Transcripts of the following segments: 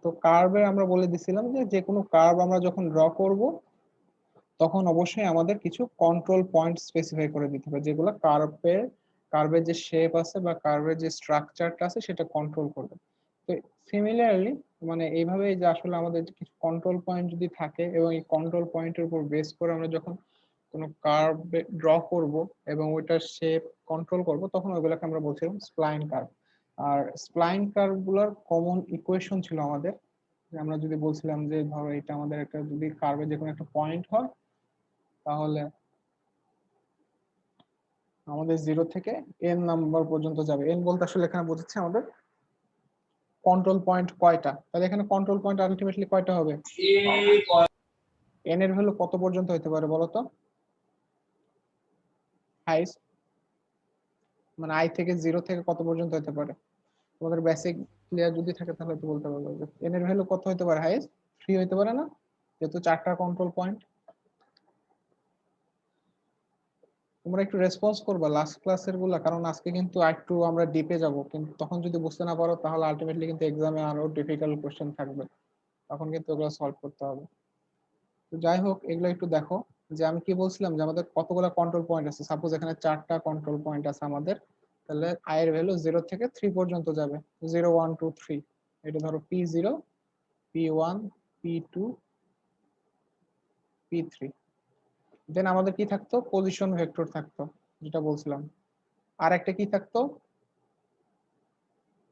তো কার্ভে আমরা বলে দিছিলাম যে যে কোনো কার্ভ আমরা যখন ড্র করব তখন অবশ্যই আমাদের কিছু কন্ট্রোল পয়েন্ট স্পেসিফাই করে দিতে হবে, যেগুলো কার্ভের যে শেপ আছে বা কার্ভের যে স্ট্রাকচারটা আছে সেটা কন্ট্রোল করবে। তো সিমিলারলি মানে এইভাবে যে আসলে আমাদের কিছু কন্ট্রোল পয়েন্ট যদি থাকে এবং এই কন্ট্রোল পয়েন্টের উপর বেস করে আমরা যখন কোনো কার্ভ ড্র করব এবং ওইটার শেপ কন্ট্রোল করব, তখন ওইগুলোকে আমরা বলছিলাম স্প্লাইন কার্ভ। আর স্প্লাইন কার্ভ গুলোর কমন ইকুয়েশন ছিল আমাদের, আমরা যদি বলছিলাম যে ধরো এটা আমাদের একটা যদি কার্ভের যে কোনো একটা পয়েন্ট হয়, তাহলে আমাদের 0 থেকে n নাম্বার পর্যন্ত যাবে। n বলতে আসলে এখানে বোঝাচ্ছে আমাদের কন্ট্রোল পয়েন্ট কয়টা, তাহলে এখানে কন্ট্রোল পয়েন্ট আলটিমেটলি কয়টা হবে, n এর ভ্যালু কত পর্যন্ত হতে পারে বলো তো? হাইস্ট মানে i থেকে 0 থেকে কত পর্যন্ত হতে পারে? তোমাদের বেসিক ক্লিয়ার যদি থাকে তাহলে তো বলতে পারবে যে n এর ভ্যালু কত হতে পারে, হাইস্ট 3 হতে পারে না, যেহেতু 4টা কন্ট্রোল পয়েন্ট। তোমরা একটু রেসপন্স করবা লাস্ট ক্লাসের গুলা, কারণ আজকে কিন্তু একটু আমরা ডিপে যাব, কিন্তু তখন যদি বুঝতে না পারো তাহলে আলটিমেটলি কিন্তু এক্সামে আরো ডিফিকাল্ট কোশ্চেন থাকবে, তখন কিন্তু ওগুলো সলভ করতে হবে। তো যাই হোক, এগুলো একটু দেখো যে আমি কি বলছিলাম যে আমাদের কতগুলো কন্ট্রোল পয়েন্ট আছে। সাপোজ এখানে 4টা কন্ট্রোল পয়েন্ট আছে আমাদের, তাহলে i এর ভ্যালু 0 থেকে 3 পর্যন্ত যাবে, 0 1 2 3। এটা ধরো p0 p1 p2 p3। দেন আমাদের কি থাকতো, পজিশন ভেক্টর থাকতো, যেটা বলছিলাম। আর একটা কি থাকতো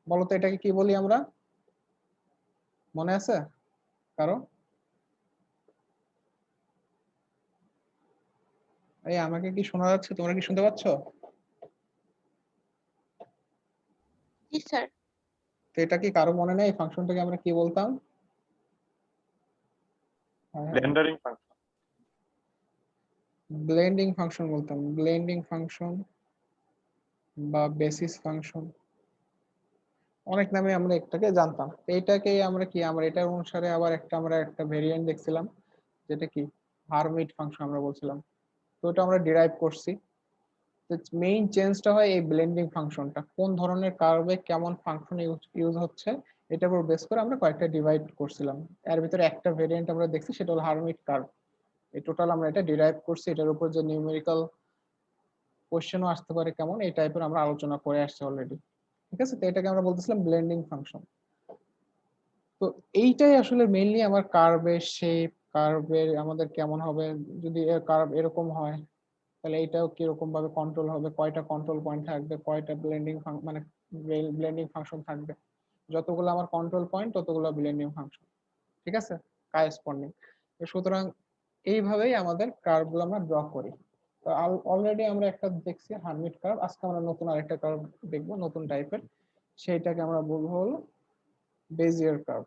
বলতো, এটাকে কি বলি আমরা, মনে আছে কারো? এই আমাকে কি শোনা যাচ্ছে, তোমরা কি শুনতে পাচ্ছ? জি স্যার। তো এটা কি কারো মনে নেই ফাংশনটাকে আমরা কি বলতাম? ব্লেন্ডারিং ফাংশন, ব্লেন্ডিং ফাংশন বলতাম, ব্লেন্ডিং ফাংশন বা বেসিস ফাংশন, অনেক নামে আমরা একটাকে জানতাম। এইটাকে আমরা কি, আমরা এটার অনুসারে আবার আমরা একটা ভেরিয়েন্ট দেখছিলাম, যেটা কি হারমিট ফাংশন আমরা বলছিলাম। তো ওটা আমরা ডিরাইভ করছি। মেইন চেঞ্জটা হয় এই ব্লেন্ডিং ফাংশনটা কোন ধরনের কার্ভে কেমন ফাংশন ইউজ হচ্ছে এটার উপর বেস করে আমরা কয়েকটা ডিভাইড করছিলাম। এর ভিতরে একটা ভেরিয়েন্ট আমরা দেখছি, সেটা হলো হারমিট কার্ভ। এই টোটাল আমরা এটা ডিরাইভ করছি, এটার উপর যে নিউমেরিক্যাল কোশ্চেনও আসতে পারে কেমন, এই টাইপের আমরা আলোচনা করে আসছি অলরেডি। ঠিক আছে, তো এটাকে আমরা বলতেছিলাম ব্লেন্ডিং ফাংশন। তো এইটাই আসলে মেইনলি আমার কার্ভের শেপ, কার্ভের আমাদের কেমন হবে, যদি কার্ভ এরকম হয় তাহলে এইটাও কিরকম ভাবে কন্ট্রোল হবে, কয়টা কন্ট্রোল পয়েন্ট থাকবে, কয়টা ব্লেন্ডিং মানে ব্লেন্ডিং ফাংশন থাকবে। যতগুলো আমার কন্ট্রোল পয়েন্ট ততগুলো ব্লেন্ডিং ফাংশন। ঠিক আছে, কারেসপন্ডিং। সুতরাং এইভাবেই আমাদের কার্ভ গুলো আমরা ড্র করি। তো অলরেডি আমরা একটা দেখছি হারমিট কার্ভ, আজকে আমরা নতুন আরেকটা কার্ভ দেখবো নতুন টাইপের, সেইটাকে আমরা বলবো হলো বেজিয়ার কার্ভ।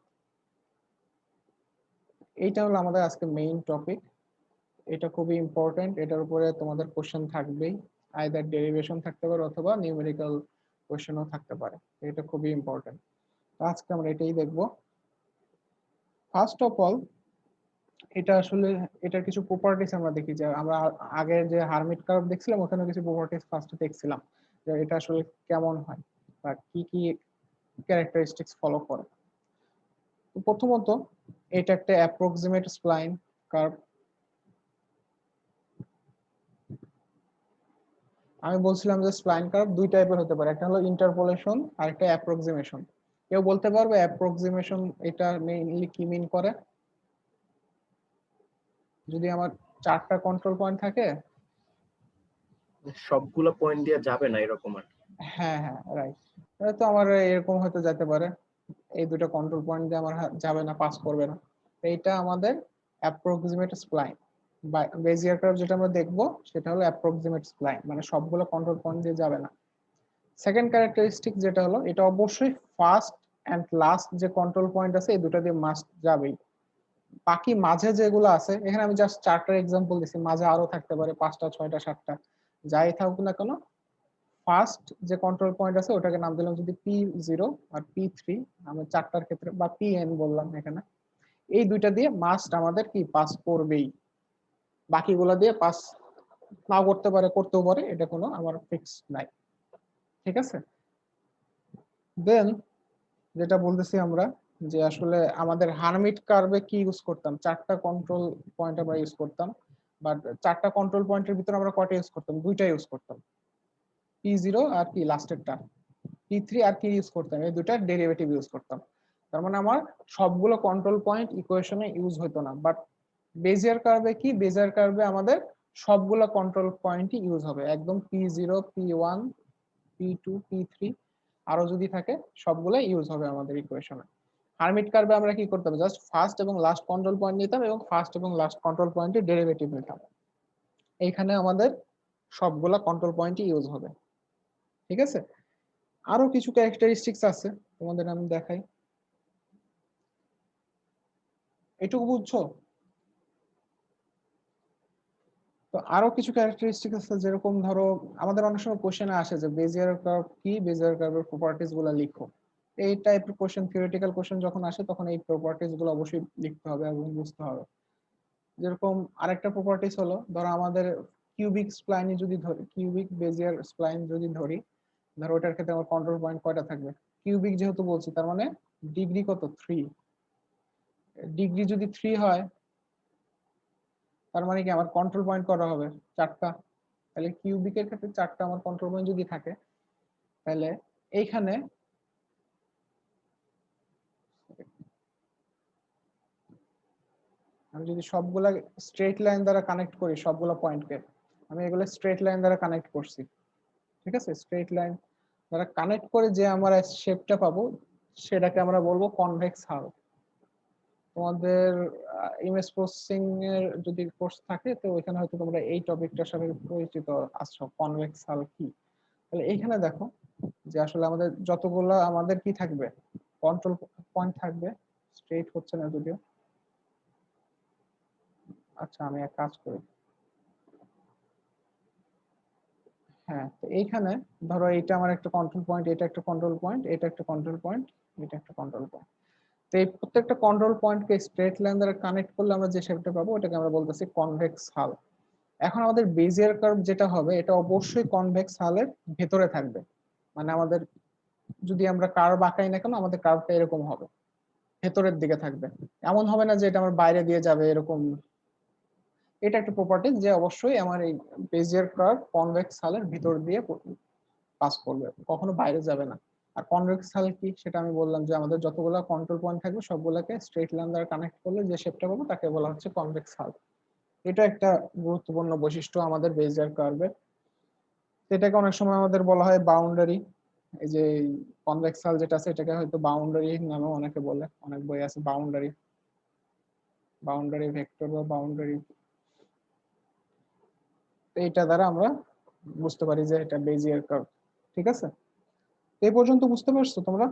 এইটা হলো আমাদের আজকে মেইন টপিক। এটা খুবই ইম্পর্টেন্ট, এটার উপরে তোমাদের কোশ্চেন থাকবেই, আইদার ডেরিভেশন থাকতে পারে অথবা নিউমেরিক্যাল কোশ্চেনও থাকতে পারে। এটা খুবই ইম্পর্টেন্ট, আজকে আমরা এটাই দেখব। ফার্স্ট অফ অল, এটা আসলে এটার কিছু প্রপার্টিস আমরা দেখি, যে আমরা আগের যে হারমিট কার্ভ দেখছিলাম ওখানে কিছু প্রপার্টিস ফার্স্টে দেখছিলাম, যে এটা আসলে কেমন হয় বা কি কি ক্যারেক্টারিস্টিক্স ফলো করে। তো প্রথমত এটা একটা অ্যাপ্রক্সিমেট স্প্লাইন কার্ভ। আমি বলছিলাম যে স্প্লাইন কার্ভ দুই টাইপের হতে পারে, একটা হলো ইন্টারপোলেশন আর একটা অ্যাপ্রক্সিমেশন। কেউ বলতে পারবে অ্যাপ্রক্সিমেশন এটা মেইনলি কি মিন করে? যদি আমার 4টা কন্ট্রোল পয়েন্ট থাকে, সবগুলো পয়েন্ট দিয়ে যাবে না এরকম আর কি। হ্যাঁ হ্যাঁ রাইট, তো আমার এরকম হতে যেতে পারে, এই দুটো কন্ট্রোল পয়েন্ট দিয়ে আমার যাবে না, পাস করবে না। এইটা আমাদের অ্যাপ্রক্সিমেট স্প্লাইন। বা বেজিয়ার কার্ভ যেটা আমরা দেখবো সেটা হলো অ্যাপ্রক্সিমেট স্প্লাইন, মানে সবগুলো কন্ট্রোল পয়েন্ট দিয়ে যাবে না। সেকেন্ড ক্যারেক্টারিস্টিক যেটা হলো, এটা অবশ্যই ফার্স্ট এন্ড লাস্ট যে কন্ট্রোল পয়েন্ট আছে এই দুটো দিয়ে মাস্ট যাবেই। বাকি মাঝে যেগুলো আছে, এখানে আমি জাস্ট 4টার এক্সাম্পল দিছি, মাঝে আরো থাকতে পারে 5টা 6টা 7টা, যাই থাকুক না কেন, ফার্স্ট যে কন্ট্রোল পয়েন্ট আছে ওটাকে নাম দিলাম যদি P0 আর P3, আমি 4টার ক্ষেত্রে বা PN বললাম এখানে, এই দুইটা দিয়ে মাস্ট আমাদের কি পাস করবেই। বাকিগুলো দিয়ে পাস নাও করতে পারে, করতেও পারে, এটা কোনো আমার ফিক্স নাই। ঠিক আছে, দেন যেটা বলতেছি আমরা যে আসলে আমাদের হার্মিট কার্ভে কি ইউজ করতাম, 4টা কন্ট্রোল পয়েন্ট আমরা ইউজ করতাম, বাট 4টা কন্ট্রোল পয়েন্টের ভিতরে আমরা কয়টা ইউজ করতাম, 2টা ইউজ করতাম, P0 আর কি লাস্টেরটা P3 আর কি ইউজ করতাম, এই দুটার ডেরিভেটিভ ইউজ করতাম। তার মানে আমার সবগুলো কন্ট্রোল পয়েন্ট ইকুয়েশনে ইউজ হতো না, বাট বেজিয়ার কার্ভে কি, বেজিয়ার কার্ভে আমাদের সবগুলো কন্ট্রোল পয়েন্টই ইউজ হবে, একদম P0 P1 P2 P3 আরো যদি থাকে সবগুলো ইউজ হবে আমাদের ইকুয়েশনে। হার্মিট কার্ভে আমরা কি করতাম, জাস্ট ফার্স্ট এবং লাস্ট কন্ট্রোল পয়েন্ট নিতাম এবং ফার্স্ট এবং লাস্ট কন্ট্রোল পয়েন্টের ডেরিভেটিভ নিতাম। এইখানে আমাদের সবগুলা কন্ট্রোল পয়েন্টই ইউজ হবে। ঠিক আছে, আরো কিছু ক্যারেক্টারিস্টিক্স আছে তোমাদের আমি দেখাই, এটুকু বুঝছো? তো আরো কিছু ক্যারেক্টারিস্টিক্স আছে, যেরকম ধরো আমাদের অনেক সময় কোশ্চেনে আসে যে বেজিয়ার কার্ভ কি, বেজিয়ার কার্ভের প্রপার্টিজ গুলো লিখো। এই টাইপের কোশ্চেন, থিওরিটিক্যাল কোশ্চেন যখন আসে তখন এই প্রপার্টিজ গুলো অবশ্যই লিখতে হবে এবং বুঝতে হবে। যেরকম আরেকটা প্রপার্টিজ হলো, ধরো আমাদের কিউবিক স্প্লাইন যদি ধরি, কিউবিক বেজিয়ার স্প্লাইন যদি ধরি, ধরো ওটার ক্ষেত্রে আমার কন্ট্রোল পয়েন্ট কয়টা থাকবে, কিউবিক যেহেতু বলছি তার মানে ডিগ্রি কত, 3। ডিগ্রি যদি 3 হয় তার মানে কি আমার কন্ট্রোল পয়েন্ট করা হবে 4টা। তাহলে কিউবিকের ক্ষেত্রে 4টা আমার কন্ট্রোল পয়েন্ট যদি থাকে, তাহলে এইখানে আমি যদি সবগুলা স্ট্রেট লাইন দ্বারা কানেক্ট করি, সবগুলা পয়েন্টকে আমি এগুলো স্ট্রেট লাইন দ্বারা কানেক্ট করছি, ঠিক আছে, স্ট্রেট লাইন দ্বারা কানেক্ট করে যে আমরা শেপটা পাবো সেটাকে আমরা বলবো কনভেক্স হাল। তোমাদের ইমেজ প্রসেসিং এর যদি কোর্স থাকে তো ওইখানে হয়তো তোমরা এই টপিকটার সাথে পরিচিত আছো, কনভেক্স হাল কি। তাহলে এইখানে দেখো যে আসলে আমাদের যতগুলো আমাদের কি থাকবে, কন্ট্রোল পয়েন্ট থাকবে, স্ট্রেট হচ্ছে না যদিও। আচ্ছা আমি এক কাজ করি, হ্যাঁ তো এইখানে ধরো এটা আমার একটা কন্ট্রোল পয়েন্ট, এটা একটা কন্ট্রোল পয়েন্ট, এটা একটা কন্ট্রোল পয়েন্ট, এটা একটা কন্ট্রোল পয়েন্ট। তো এই প্রত্যেকটা কন্ট্রোল পয়েন্টকে স্ট্রেট লাইন দ্বারা কানেক্ট করলে আমরা যে শেপটা পাবো ওটাকে আমরা বলতেছি কনভেক্স হাল। এখন আমাদের বেজিয়ার কার্ভ যেটা হবে এটা অবশ্যই কনভেক্স হালের ভেতরে থাকবে, মানে আমাদের যদি আমরা কার্ভ আঁকাই না কেন আমাদের কার্ভটা এরকম হবে, ভেতরের দিকে থাকবে, এমন হবে না যে এটা আমার বাইরে দিয়ে যাবে এরকম। এটা একটা প্রপার্টি যে অবশ্যই আমার এই বেজিয়ার কার্ভ কনভেক্স হালের ভিতর দিয়ে পাস করবে, কখনো বাইরে যাবে না। আর কনভেক্স হাল কি সেটা আমি বললাম যে আমাদের যতগুলো কন্ট্রোল পয়েন্ট থাকবে সবগুলোকে স্ট্রেট লাইন দ্বারা কানেক্ট করলে যে শেপটা পাবো তাকে বলা হচ্ছে কনভেক্স হাল। এটা একটা গুরুত্বপূর্ণ বৈশিষ্ট্য আমাদের বেজিয়ার কার্ভের। এটাকে অনেক সময় আমাদের বলা হয় বাউন্ডারি, এই যে কনভেক্স হাল যেটা আছে এটাকে হয়তো বাউন্ডারি নামেও অনেকে বলে, অনেক বই আছে বাউন্ডারি, বাউন্ডারি ভেক্টর বা বাউন্ডারি। এইটা দ্বারা আমরা বুঝতে পারি যে এটা বেজিয়ার কার্ভ। ঠিক আছে, এই পর্যন্ত বুঝতে পারছো তোমরা?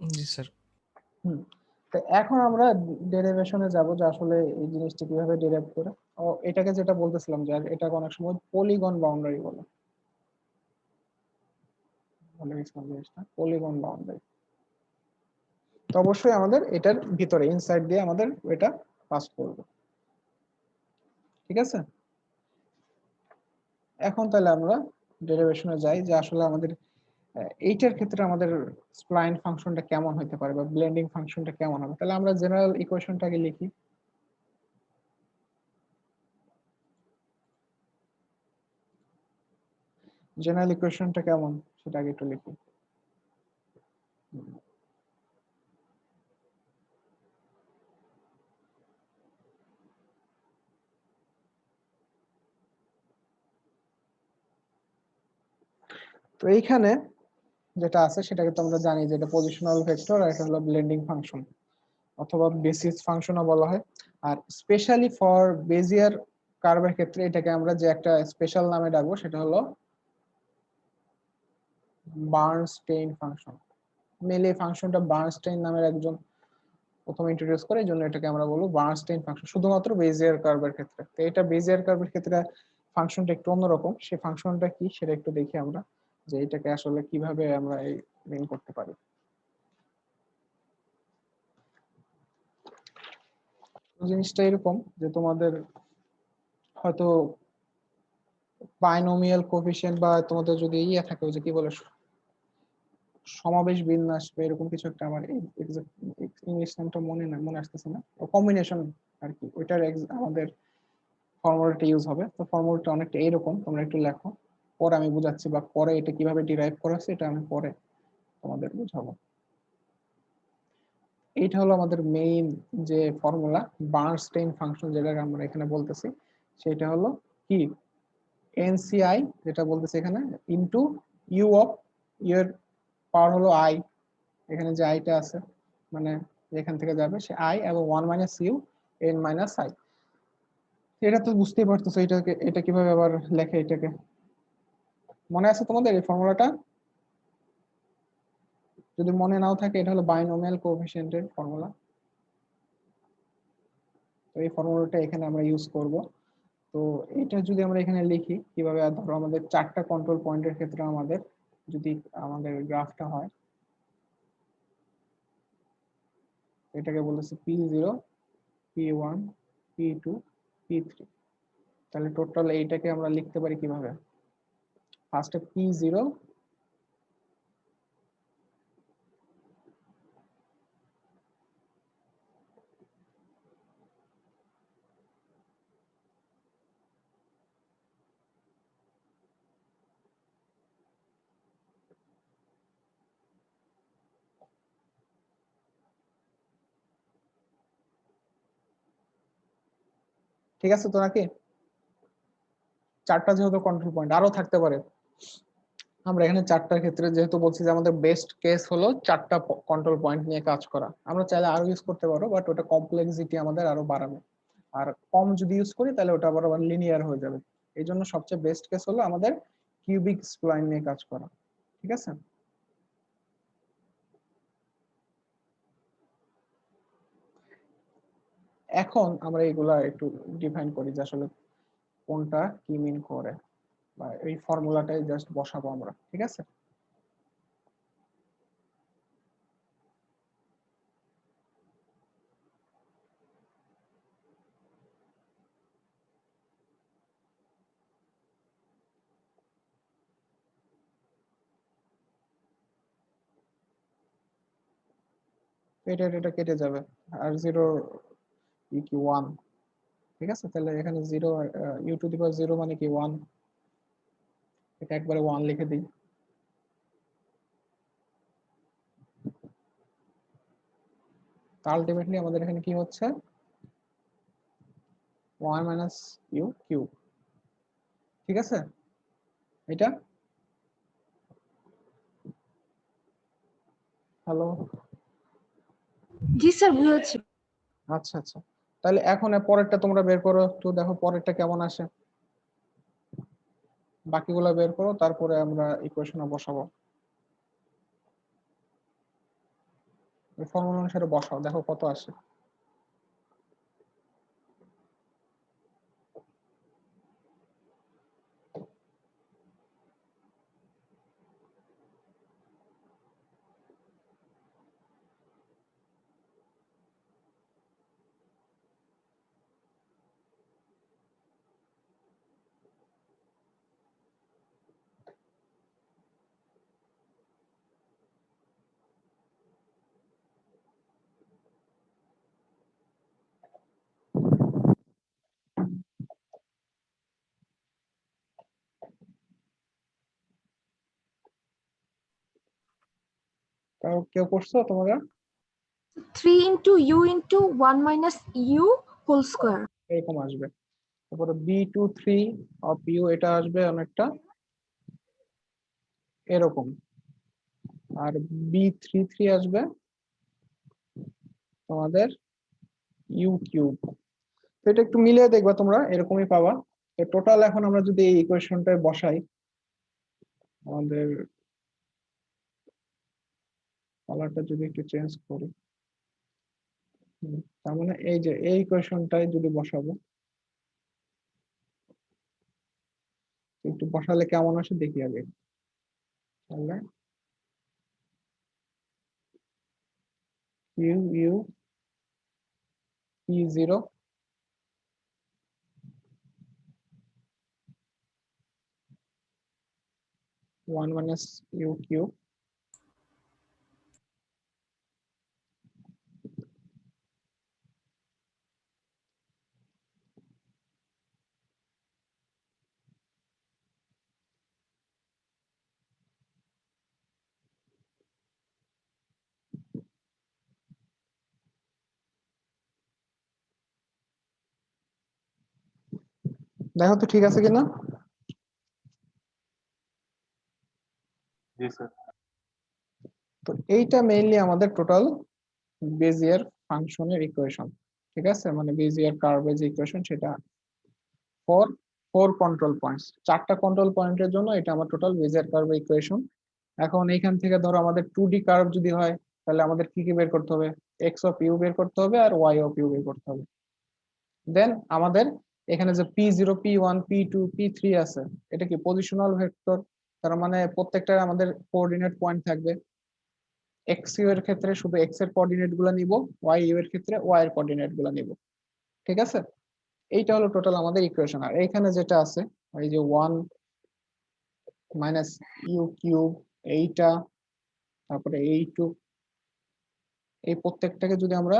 জি স্যার। হুম, তো এখন আমরা ডেরিভেশনে যাব যে আসলে এই জিনিসটা কিভাবে ডেরাইভ করে। ও এটাকে যেটা বলতেছিলাম যে এটাকে অনেক সময় পলিগন বাউন্ডারি বলে, বলে গেছিলাম জিনিসটা পলিগন বাউন্ডারি। তো অবশ্যই আমাদের এটার ভিতরে ইনসাইড দিয়ে আমাদের এটা পাস করবে। ঠিক আছে, এখন তাহলে আমরা ডেরিভেশনে যাই যে আসলে আমাদের এইটার ক্ষেত্রে আমাদের স্প্লাইন ফাংশনটা কেমন হতে পারে বা ব্লেন্ডিং ফাংশনটা কেমন হবে। তাহলে আমরা জেনারেল ইকুয়েশনটাকে লিখি। জেনারেল ইকুয়েশনটা কেমন সেটা আগে একটু লিখি। তো এইখানে যেটা আছে সেটাকে তো আমরা জানি যে এটা পজিশনাল ভেক্টর আর এটা হলো ব্লেন্ডিং ফাংশন অথবা বেসিস ফাংশনও বলা হয়। আর স্পেশালি ফর বেজিয়ার কার্ভের ক্ষেত্রে এটাকে আমরা যে একটা স্পেশাল নামে ডাকবো সেটা হলো বার্নস্টেইন ফাংশন। মেলে ফাংশনটা বার্নস্টেইন নামের একজন প্রথমে ইন্ট্রোডিউস করে, এই জন্য এটাকে আমরা বলবো বার্নস্টেইন ফাংশন শুধুমাত্র বেজিয়ার কার্ভের ক্ষেত্রে। তো এটা বেজিয়ার কার্ভের ক্ষেত্রে ফাংশনটা একটু অন্যরকম, সেই ফাংশনটা কি সেটা একটু দেখি আমরা, যে এটাকে আসলে কিভাবে আমরা এই মেন করতে পারি। জিনিসটা এরকম যে তোমাদের হয়তো বাইনোমিয়াল কোএফিসিয়েন্ট বা তোমাদের যদি ইয়ে থাকে ওই যে কি বলে সমাবেশ বিন্যাস বা এরকম কিছু একটা, আমার ইংলিশ নামটা মনে আসতেছে না, কম্বিনেশন আর কি, ওইটার আমাদের ফর্মুলাটা ইউজ হবে। তো ফর্মুলাটা অনেকটা এইরকম, তোমরা একটু লেখো, পরে আমি বুঝাচ্ছি, বা পরে এটা কিভাবে ডিরাইভ করা হচ্ছে এটা আমি পরে তোমাদের বুঝাবো। এইটা হলো আমাদের মেইন যে ফর্মুলা, বার্নস্টাইন ফাংশন যেটাকে আমরা এখানে বলতেছি, সেটা হলো কি এনসিআই যেটা বলতেছে এখানে, ইনটু ইউ অফ, ইউ এর পাওয়ার হলো আই, এখানে যে আইটা আছে মানে এখান থেকে যাবে সে আই, এবং 1 minus U N minus I. এটা তো বুঝতেই পারতেছো এটাকে, এটা কিভাবে আবার লেখে, এটাকে মনে আছে তোমাদের এই ফর্মুলাটা? যদি মনে নাও থাকে, এটা হলো বাইনোমিয়াল কোএফিসিয়েন্টের ফর্মুলা। তো এই ফর্মুলাটা এখানে আমরা ইউজ করব। তো এটা যদি আমরা এখানে লিখি কিভাবে, ধরো আমাদের 4টা কন্ট্রোল পয়েন্টের ক্ষেত্রে আমাদের যদি আমাদের গ্রাফটা হয়, এটাকে বলতেছে P0, P1, P2, P3। তাহলে টোটাল এইটাকে আমরা লিখতে পারি কিভাবে, ফার্স্টে P0, ঠিক আছে তো নাকি? 4টা যেহেতু কন্ট্রোল পয়েন্ট, আরো থাকতে পারে, আমরা এখানে 4টার ক্ষেত্রে যেহেতু বলছি যে আমাদের বেস্ট কেস হলো 4টা কন্ট্রোল পয়েন্ট নিয়ে কাজ করা। আমরা চাইলে আরো ইউজ করতে পারো, বাট ওটা কমপ্লেক্সিটি আমাদের আরো বাড়াবে। আর কম যদি ইউজ করি তাহলে ওটা আবার লিনিয়ার হয়ে যাবে। এই জন্য সবচেয়ে বেস্ট কেস হলো আমাদের কিউবিক স্প্লাইন নিয়ে কাজ করা। ঠিক আছে, এখন আমরা এগুলা একটু ডিফাইন করি যে আসলে কোনটা কি মিন করে, বা এই ফর্মুলাটাই জাস্ট বসাবো আমরা। ঠিক আছে, এটা এটা কেটে যাবে, আর জিরো ই কি 1। ঠিক আছে, তাহলে এখানে zero, u to the power zero মানে কি 1, এটা একবারে 1 লিখে দিই। আলটিমেটলি আমাদের এখানে কি হচ্ছে, 1 মাইনাস ইউ কিউব। ঠিক আছে, এটা হ্যালো, জি স্যার, বুঝেছি। আচ্ছা আচ্ছা। তাহলে এখন পরেরটা তোমরা বের করো, একটু দেখো পরেরটা কেমন আসে, বাকিগুলো বের করো, তারপরে আমরা ইকুয়েশনে বসাবো। ফর্মুলা অনুসারে বসাও, দেখো কত আসে। কেউ করছো তোমরা? 3 into u into 1 minus u whole square. এরকম আসবে। তারপরে B23 অফ ইউ, এটা আসবে অনেকটা এরকম। আর B33 আসবে তোমাদের ইউ কিউব। তো এটা একটু মিলিয়ে দেখবা, তোমরা এরকমই পাবা। তো টোটাল এখন আমরা যদি এই ইকুয়েশনটায় বসাই, আমাদের কালারটা যদি একটু চেঞ্জ করি, তার মানে এই যে এই ইকুয়েশনটাই যদি বসাবো, একটু বসালে কেমন আসে দেখি আগে। তাহলে u u P0, 1 minus you cube, দেখো তো ঠিক আছে কিনা। জি স্যার। তো এইটা মেইনলি আমাদের টোটাল বেজিয়ার ফাংশনের ইকুয়েশন, ঠিক আছে, মানে বেজিয়ার কার্ভের যে ইকুয়েশন সেটা ফর ফোর কন্ট্রোল পয়েন্টস, 4টা কন্ট্রোল পয়েন্টের জন্য এটা আমার টোটাল বেজিয়ার কার্ভের ইকুয়েশন। এখন এইখান থেকে ধরো আমাদের 2D কার্ভ যদি হয় তাহলে আমাদের কি কি বের করতে হবে, এক্স অফ ইউ বের করতে হবে আর ওয়াই অফ ইউ বের করতে হবে। দেন আমাদের এখানে যে P0 P1 P2 P3 আছে, এটা কি পজিশনাল ভেক্টর, তার মানে প্রত্যেকটা আমাদের কোঅর্ডিনেট পয়েন্ট থাকবে। এক্স ইউ এর ক্ষেত্রে শুধু এক্স এর কোঅর্ডিনেট গুলো নিব, ওয়াই ইউ এর ক্ষেত্রে ওয়াই এর কোঅর্ডিনেট গুলো নিব, ঠিক আছে। এইটা হলো টোটাল আমাদের ইকুয়েশন। আর এইখানে যেটা আছে এই যে 1 মাইনাস ইউ কিউব, এইটা, তারপরে এইটু, এই প্রত্যেকটাকে যদি আমরা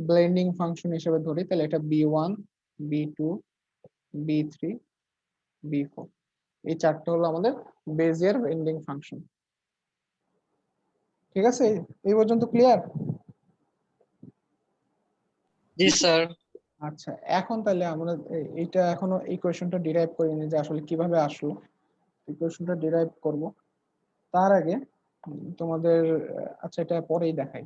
ব্লেন্ডিং ফাংশন হিসেবে ধরি তাহলে এটা B1 B2 B3 B4, এই চারটা হলো আমাদের বেজিয়ার ব্লেন্ডিং ফাংশন, ঠিক আছে। এই পর্যন্ত ক্লিয়ার? জি স্যার। আচ্ছা, এখন তাহলে আমরা এইটা এখনো ইকুয়েশনটা ডিরাইভ করিনি যে আসলে কিভাবে আসলো, ইকুয়েশনটা ডিরাইভ করব। তার আগে তোমাদের আচ্ছা এটা পরেই দেখাই,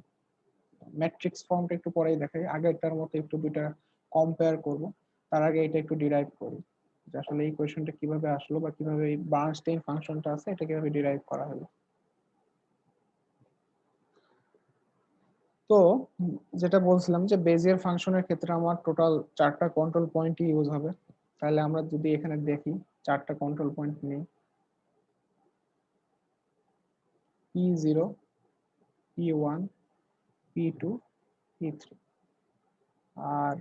ম্যাট্রিক্স ফর্মটা একটু পরেই দেখাই, আগেরটার মতো একটু দুইটা কম্পেয়ার করব। তার আগে এটা একটু ডিরাইভ করি যে আসলে এই কোয়েশ্চনটা কিভাবে আসলো বা কিভাবে এই বার্নস্টাইন ফাংশনটা আছে এটা কিভাবে ডিরাইভ করা হলো। তো যেটা বলছিলাম যে বেজিয়ার ফাংশনের ক্ষেত্রে আমার টোটাল 4টা কন্ট্রোল পয়েন্টই ইউজ হবে। তাহলে আমরা যদি এখানে দেখি 4টা কন্ট্রোল পয়েন্ট নিই, P0 P1 P2 P3। আর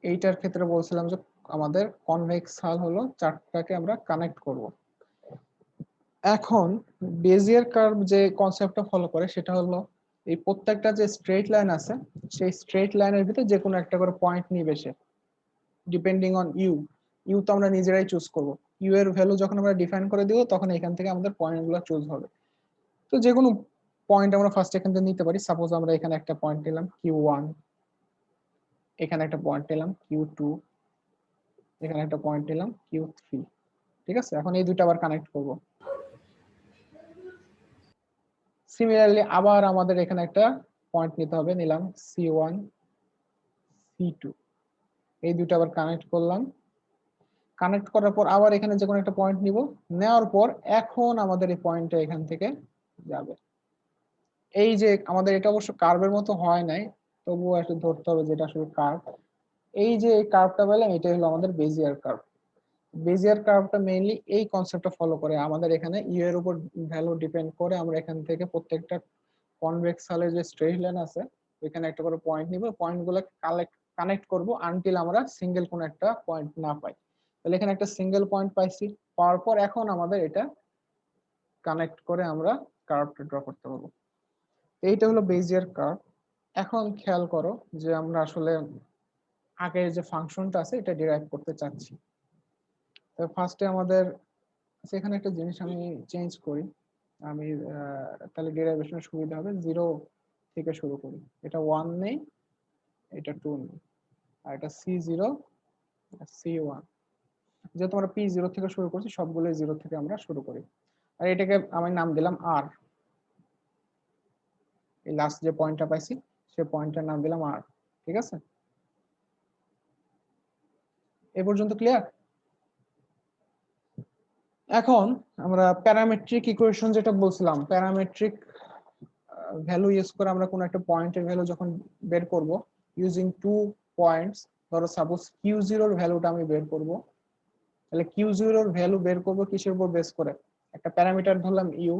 এইটার ক্ষেত্রে বলছিলাম যে আমাদের কনভেক্স হাল হলো 4টাকে আমরা কানেক্ট করব। এখন বেজিয়ার কার্ভ যে কনসেপ্টটা ফলো করে সেটা হলো এই প্রত্যেকটা যে স্ট্রেট লাইন আছে সেই স্ট্রেট লাইনের ভিতরে যে কোনো একটা করে পয়েন্ট নিবে সে, ডিপেন্ডিং অন ইউ। ইউ তো আমরা নিজেরাই চুজ করব, ইউ এর ভ্যালু যখন আমরা ডিফাইন করে দিব তখন এখান থেকে আমাদের পয়েন্টগুলো চুজ হবে। তো যে কোনো পয়েন্ট আমরা ফার্স্ট এখান থেকে নিতে পারি। সাপোজ আমরা এখানে একটা পয়েন্ট নিলাম Q1, এখানে একটা পয়েন্ট নিলাম Q2, এখানে একটা পয়েন্ট নিলাম Q3, ঠিক আছে। এখন এই দুটো আবার কানেক্ট করব। সিমিলারলি আবার আমাদের এখানে একটা পয়েন্ট নিতে হবে, নিলাম C1 C2, এই দুটো আবার কানেক্ট করলাম। কানেক্ট করার পর আবার এখানে যে কোনো একটা পয়েন্ট নিব, নেওয়ার পর এখন আমাদের এই পয়েন্টটা এখান থেকে যাবে। এই যে আমাদের এটা অবশ্য কার্ভের মতো হয় নাই, তবুও একটু ধরতে হবে যেটা আসলে কার্ভ। এই যে এই কার্ভটা পেলাম এটা হলো আমাদের বেজিয়ার কার্ভ। বেজিয়ার কার্ভটা মেইনলি এই কনসেপ্টটা ফলো করে, আমাদের এখানে ইউ এর উপর ভ্যালু ডিপেন্ড করে আমরা এখান থেকে প্রত্যেকটা কনভেক্স হালের যে স্ট্রেট লাইন আছে ওইখানে একটা করে পয়েন্ট নিব, পয়েন্টগুলো কানেক্ট করব আনটিল আমরা সিঙ্গেল কোন একটা পয়েন্ট না পাই। তাহলে এখানে একটা সিঙ্গেল পয়েন্ট পাইছি, পাওয়ার পর এখন আমাদের এটা কানেক্ট করে আমরা কার্ভটা ড্র করতে পারবো। এইটা হলো বেজিয়ার কার্ভ। এখন খেয়াল করো যে আমরা আসলে আগের যে ফাংশনটা আছে এটা ডিরাইভ করতে চাচ্ছি। তো ফার্স্টে আমাদের সেখানে একটা জিনিস আমি চেঞ্জ করি, আমি তাহলে ডেরিভেশনের সুবিধা হবে, 0 থেকে শুরু করি। এটা 1 নেই, এটা 2 নেই, আর এটা C0 C1। যেহেতু আমরা P0 থেকে শুরু করছি সবগুলো 0 থেকে আমরা শুরু করি। আর এটাকে আমি নাম দিলাম R, এই লাস্ট যে পয়েন্টটা পাইছি সেই পয়েন্টটার নাম দিলাম R, ঠিক আছে। এ পর্যন্ত ক্লিয়ার? এখন আমরা প্যারামেট্রিক ইকুয়েশন যেটা বলছিলাম, প্যারামেট্রিক ভ্যালু ইউজ করে আমরা কোন একটা পয়েন্টের ভ্যালু যখন বের করব ইউজিং 2 পয়েন্টস, ধরো সাপোজ Q0 এর ভ্যালুটা আমি বের করব, তাহলে Q0 এর ভ্যালু বের করব কিসের উপর বেস করে, একটা প্যারামিটার ধরলাম ইউ।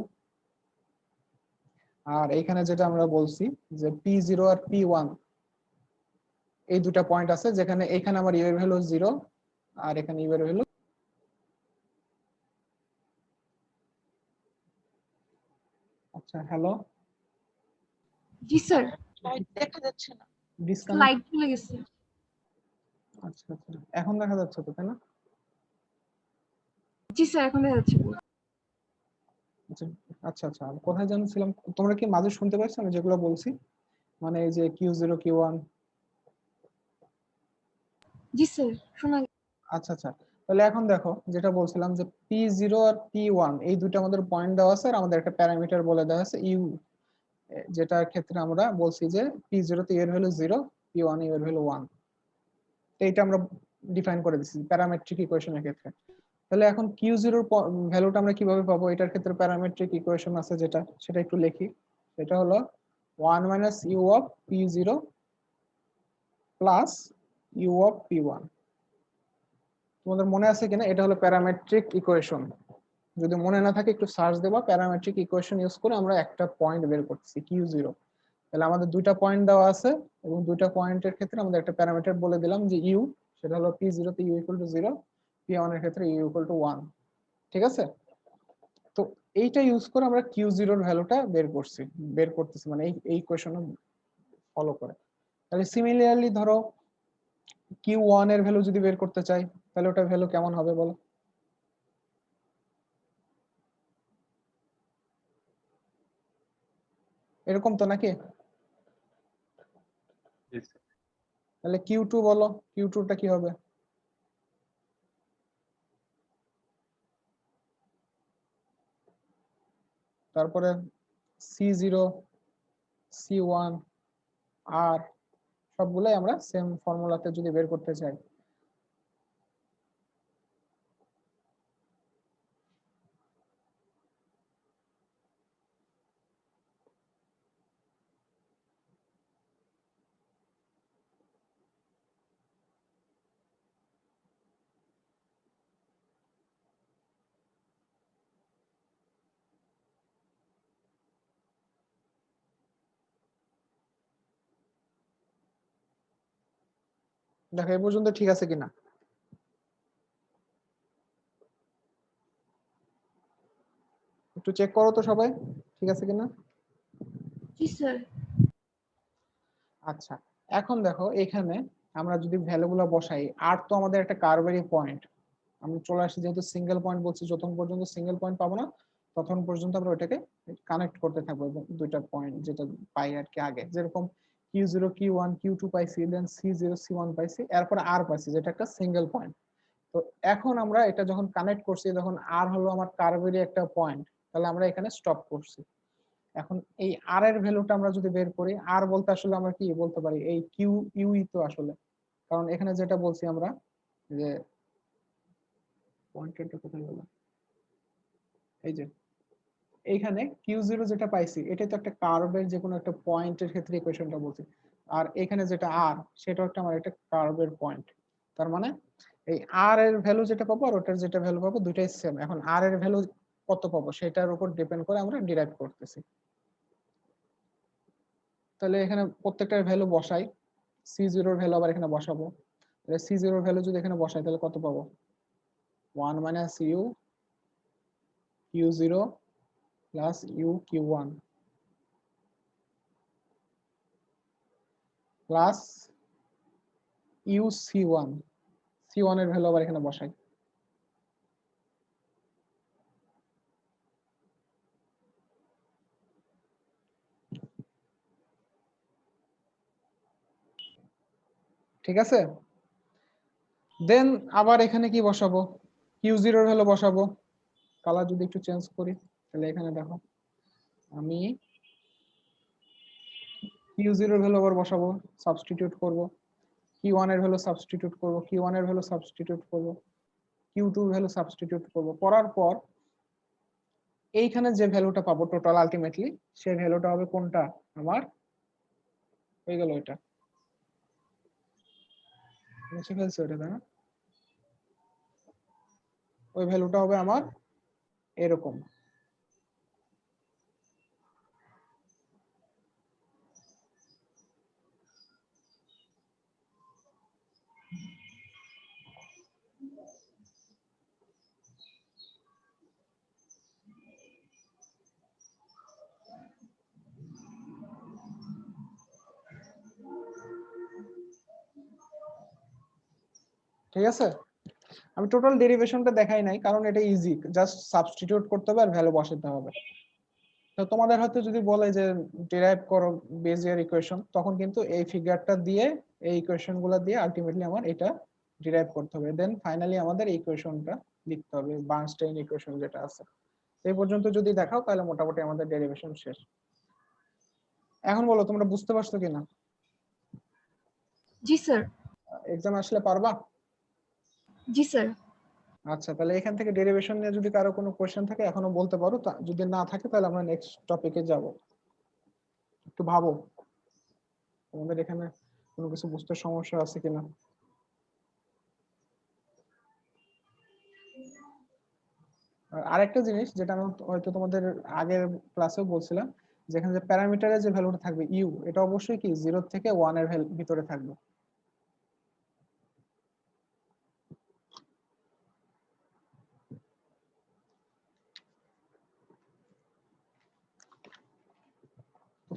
আর এখানে যেটা আমরা বলছি যে P0 আর P1 এই দুটা পয়েন্ট আছে যেখানে এখানে আমার ইউ এর ভ্যালু 0 আর এখানে ইউ এর ভ্যালু। আচ্ছা হ্যালো, জি স্যার, লাইট দেখা যাচ্ছে না। ডিসকানেক্ট। লাইট চলে গেছে। আচ্ছা আচ্ছা, এখন দেখা যাচ্ছে তো তাই না? জি স্যার, এখন দেখা যাচ্ছে। আচ্ছা আচ্ছা আচ্ছা, কোথায় জানছিলাম, তোমরা কি মাঝে শুনতে পাচ্ছ আমি যেগুলো বলছি, মানে এই যে Q0 Q1? জি স্যার, শোনা আচ্ছা আচ্ছা, তাহলে এখন দেখো যেটা বলছিলাম যে P0 আর P1 এই দুটো আমাদের পয়েন্ট দেওয়া আছে আর আমাদের একটা প্যারামিটার বলে দেওয়া আছে ইউ, যেটার ক্ষেত্রে আমরা বলছি যে P0 তে এর ভ্যালু 0, P1 এর ভ্যালু 1। তো এটা আমরা ডিফাইন করে দিচ্ছি প্যারামেট্রিক ইকুয়েশনের ক্ষেত্রে। তাহলে এখন Q0 এর ভ্যালুটা আমরা কিভাবে পাবো? এটার ক্ষেত্রে প্যারামেট্রিক ইকুয়েশন আছে যেটা, সেটা একটু লিখি। সেটা হলো 1 minus u of P0 plus u of P1। তোমাদের মনে আছে কিনা এটা হলো প্যারামেট্রিক ইকুয়েশন? যদি মনে না থাকে একটু সার্চ দেবা, প্যারামেট্রিক ইকুয়েশন ইউজ করে আমরা একটা পয়েন্ট বের করতেছি Q0। তাহলে আমাদের দুইটা পয়েন্ট দেওয়া আছে এবং দুইটা পয়েন্টের ক্ষেত্রে আমাদের একটা প্যারামিটার বলে দিলাম যে ইউ, সেটা হলো P0 তে ইউ ইকুয়াল টু 0, P1 এর ক্ষেত্রে ইউ ইকুয়াল টু 1। ঠিক আছে, তো এইটা ইউজ করে আমরা Q0 এর ভ্যালুটা বের করতেছি, মানে এই ইকুয়েশন ফলো করে। তাহলে সিমিলারলি ধরো Q1 এর ভ্যালু যদি বের করতে চাই তাহলে ওটার ভ্যালু কেমন হবে বলো? এরকম তো নাকি? তাহলে Q2 বলো, Q2 টা কি হবে? তারপরে C0, C1, আর সবগুলাই আমরা সেম ফর্মুলাতে যদি বের করতে চাই। দেখো এই পর্যন্ত ঠিক আছে কিনা? একটু চেক করো তো সবাই, ঠিক আছে কিনা? জি স্যার। আচ্ছা, এখন দেখো এখানে আমরা যদি ভ্যালুগুলো বসাই, আর তো আমাদের একটা কার্ভেরই পয়েন্ট, আমরা চলে আসি যেহেতু সিঙ্গেল পয়েন্ট বলছি, যতক্ষণ পর্যন্ত সিঙ্গেল পয়েন্ট পাবো না ততক্ষণ পর্যন্ত আমরা ওটাকে কানেক্ট করতে থাকবো এবং দুইটা পয়েন্ট যেটা পাই আর কি আগে, যেরকম Q0 Q1 Q2 পাইছি, দেন C0 C1 পাইছি, এরপর আর পাইছি যেটা একটা সিঙ্গেল পয়েন্ট। তো এখন আমরা এটা যখন কানেক্ট করছি, যখন আর হলো আমার কার্ভেরই একটা পয়েন্ট, তাহলে আমরা এখানে স্টপ করছি। এখন এই আর এর ভ্যালুটা আমরা যদি বের করি, আর বলতে আসলে আমরা কি বলতে পারি, এই কিউ ইউই তো আসলে, কারণ এখানে যেটা বলছি আমরা যে পয়েন্টারটা কোথায় গেল, এই যে এইখানে Q0 যেটা পাইছি এটা তো একটা কার্ভের যে কোনো একটা পয়েন্টের ক্ষেত্রে ইকুয়েশনটা বলছি, আর এখানে যেটা আর সেটা একটা আমার একটা কার্ভের পয়েন্ট। তার মানে এই আর এর ভ্যালু যেটা পাবো আর ওটার যেটা ভ্যালু পাবো দুটাই সেম। এখন আর এর ভ্যালু কত পাবো সেটার উপর ডিপেন্ড করে আমরা ডিরাইভ করতেছি। তাহলে এখানে প্রত্যেকটার ভ্যালু বসাই, C0 এর ভ্যালু আবার এখানে বসাবো। তাহলে C0 এর ভ্যালু যদি এখানে বসাই তাহলে কত পাবো? 1 minus u Q0 plus u Q1 plus u C1 এর ভ্যালু আবার এখানে বসাই। ঠিক আছে, দেন আবার এখানে কি বসাবো? Q0 এর ভ্যালু বসাবো। কালার যদি একটু চেঞ্জ করি তাহলে এখানে দেখো আমি Q0 এর ভ্যালু আবার বসাবো, সাবস্টিটিউট করব, Q1 এর ভ্যালু সাবস্টিটিউট করব, Q1 এর ভ্যালু সাবস্টিটিউট করব, Q2 এর ভ্যালু সাবস্টিটিউট করব, করার পর এইখানে যে ভ্যালুটা পাবো টোটাল আলটিমেটলি, সেই ভ্যালুটা হবে কোনটা আমার, হয়ে গেল এটা মুছে ফেলছি ওটা, তাই না? ওই ভ্যালুটা হবে আমার এরকম। ঠিক আছে, আমি টোটাল ডেরিভেশনটা দেখাই নাই কারণ এটা ইজি, জাস্ট সাবস্টিটিউট করতে হবে আর ভ্যালু বসাতে হবে। তো তোমাদের হয়তো যদি বলে যে ডিরাইভ করো বেজিয়ার ইকুয়েশন, তখন কিন্তু এই ফিগারটা দিয়ে এই ইকুয়েশন গুলো দিয়ে আলটিমেটলি আমার এটা ডিরাইভ করতে হবে, দেন ফাইনালি আমাদের ইকুয়েশনটা লিখতে হবে, বার্নস্টাইন ইকুয়েশন যেটা আছে। এই পর্যন্ত যদি দেখাও তাহলে মোটামুটি আমাদের ডেরিভেশন শেষ। এখন বলো তোমরা বুঝতে পারছো কিনা? জি স্যার। এক্সাম আসলে পারবা? জি স্যার। আচ্ছা, তাহলে এখান থেকে ডেরিভেশন নিয়ে যদি কারো কোনো কোশ্চেন থাকে এখনো বলতে পারো, যদি না থাকে তাহলে আমরা নেক্সট টপিকে যাব। একটু ভাবো তোমাদের এখানে কোনো কিছু বুঝতে সমস্যা আছে কিনা। আর আরেকটা জিনিস যেটা আমি হয়তো তোমাদের আগের ক্লাসেও বলছিলাম, যেখানে যে প্যারামিটারের যে ভ্যালুটা থাকবে ইউ, এটা অবশ্যই কি 0 থেকে 1 এর ভিতরে থাকবে।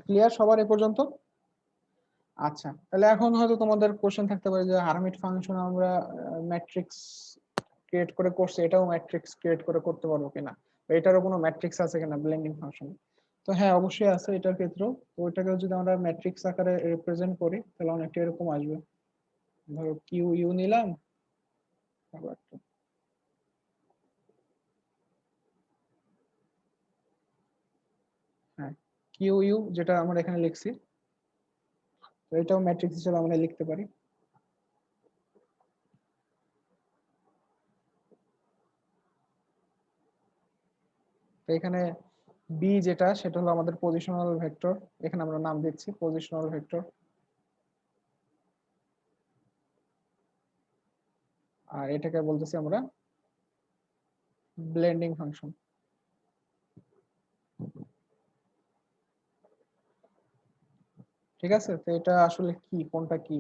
ক্লিয়ার সবার এ পর্যন্ত? আচ্ছা, তাহলে এখন হয়তো তোমাদের কোশ্চেন থাকতে পারে যে হারমিট ফাংশন আমরা ম্যাট্রিক্স ক্রিয়েট করে করছি, এটাও ম্যাট্রিক্স ক্রিয়েট করে করতে পারবো কিনা, এটারও কোনো ম্যাট্রিক্স আছে কিনা ব্লেন্ডিং ফাংশন। তো হ্যাঁ, অবশ্যই আছে এটার ক্ষেত্রেও। তো ওইটাকে যদি আমরা ম্যাট্রিক্স আকারে রিপ্রেজেন্ট করি তাহলে অনেকটা এরকম আসবে। ধরো কিউ ইউ নিলাম, আবার একটা হ্যাঁ কিউ ইউ যেটা আমরা এখানে লিখছি, তো এটাও ম্যাট্রিক্স হিসেবে আমরা লিখতে পারি। তো এখানে বি যেটা সেটা হলো আমাদের পজিশনাল ভেক্টর, এখানে আমরা নাম দিচ্ছি পজিশনাল ভেক্টর। আর এটাকে বলতেছি আমরা ব্লেন্ডিং ফাংশন। ঠিক আছে, তো এটা আসলে কি, কোনটা কি?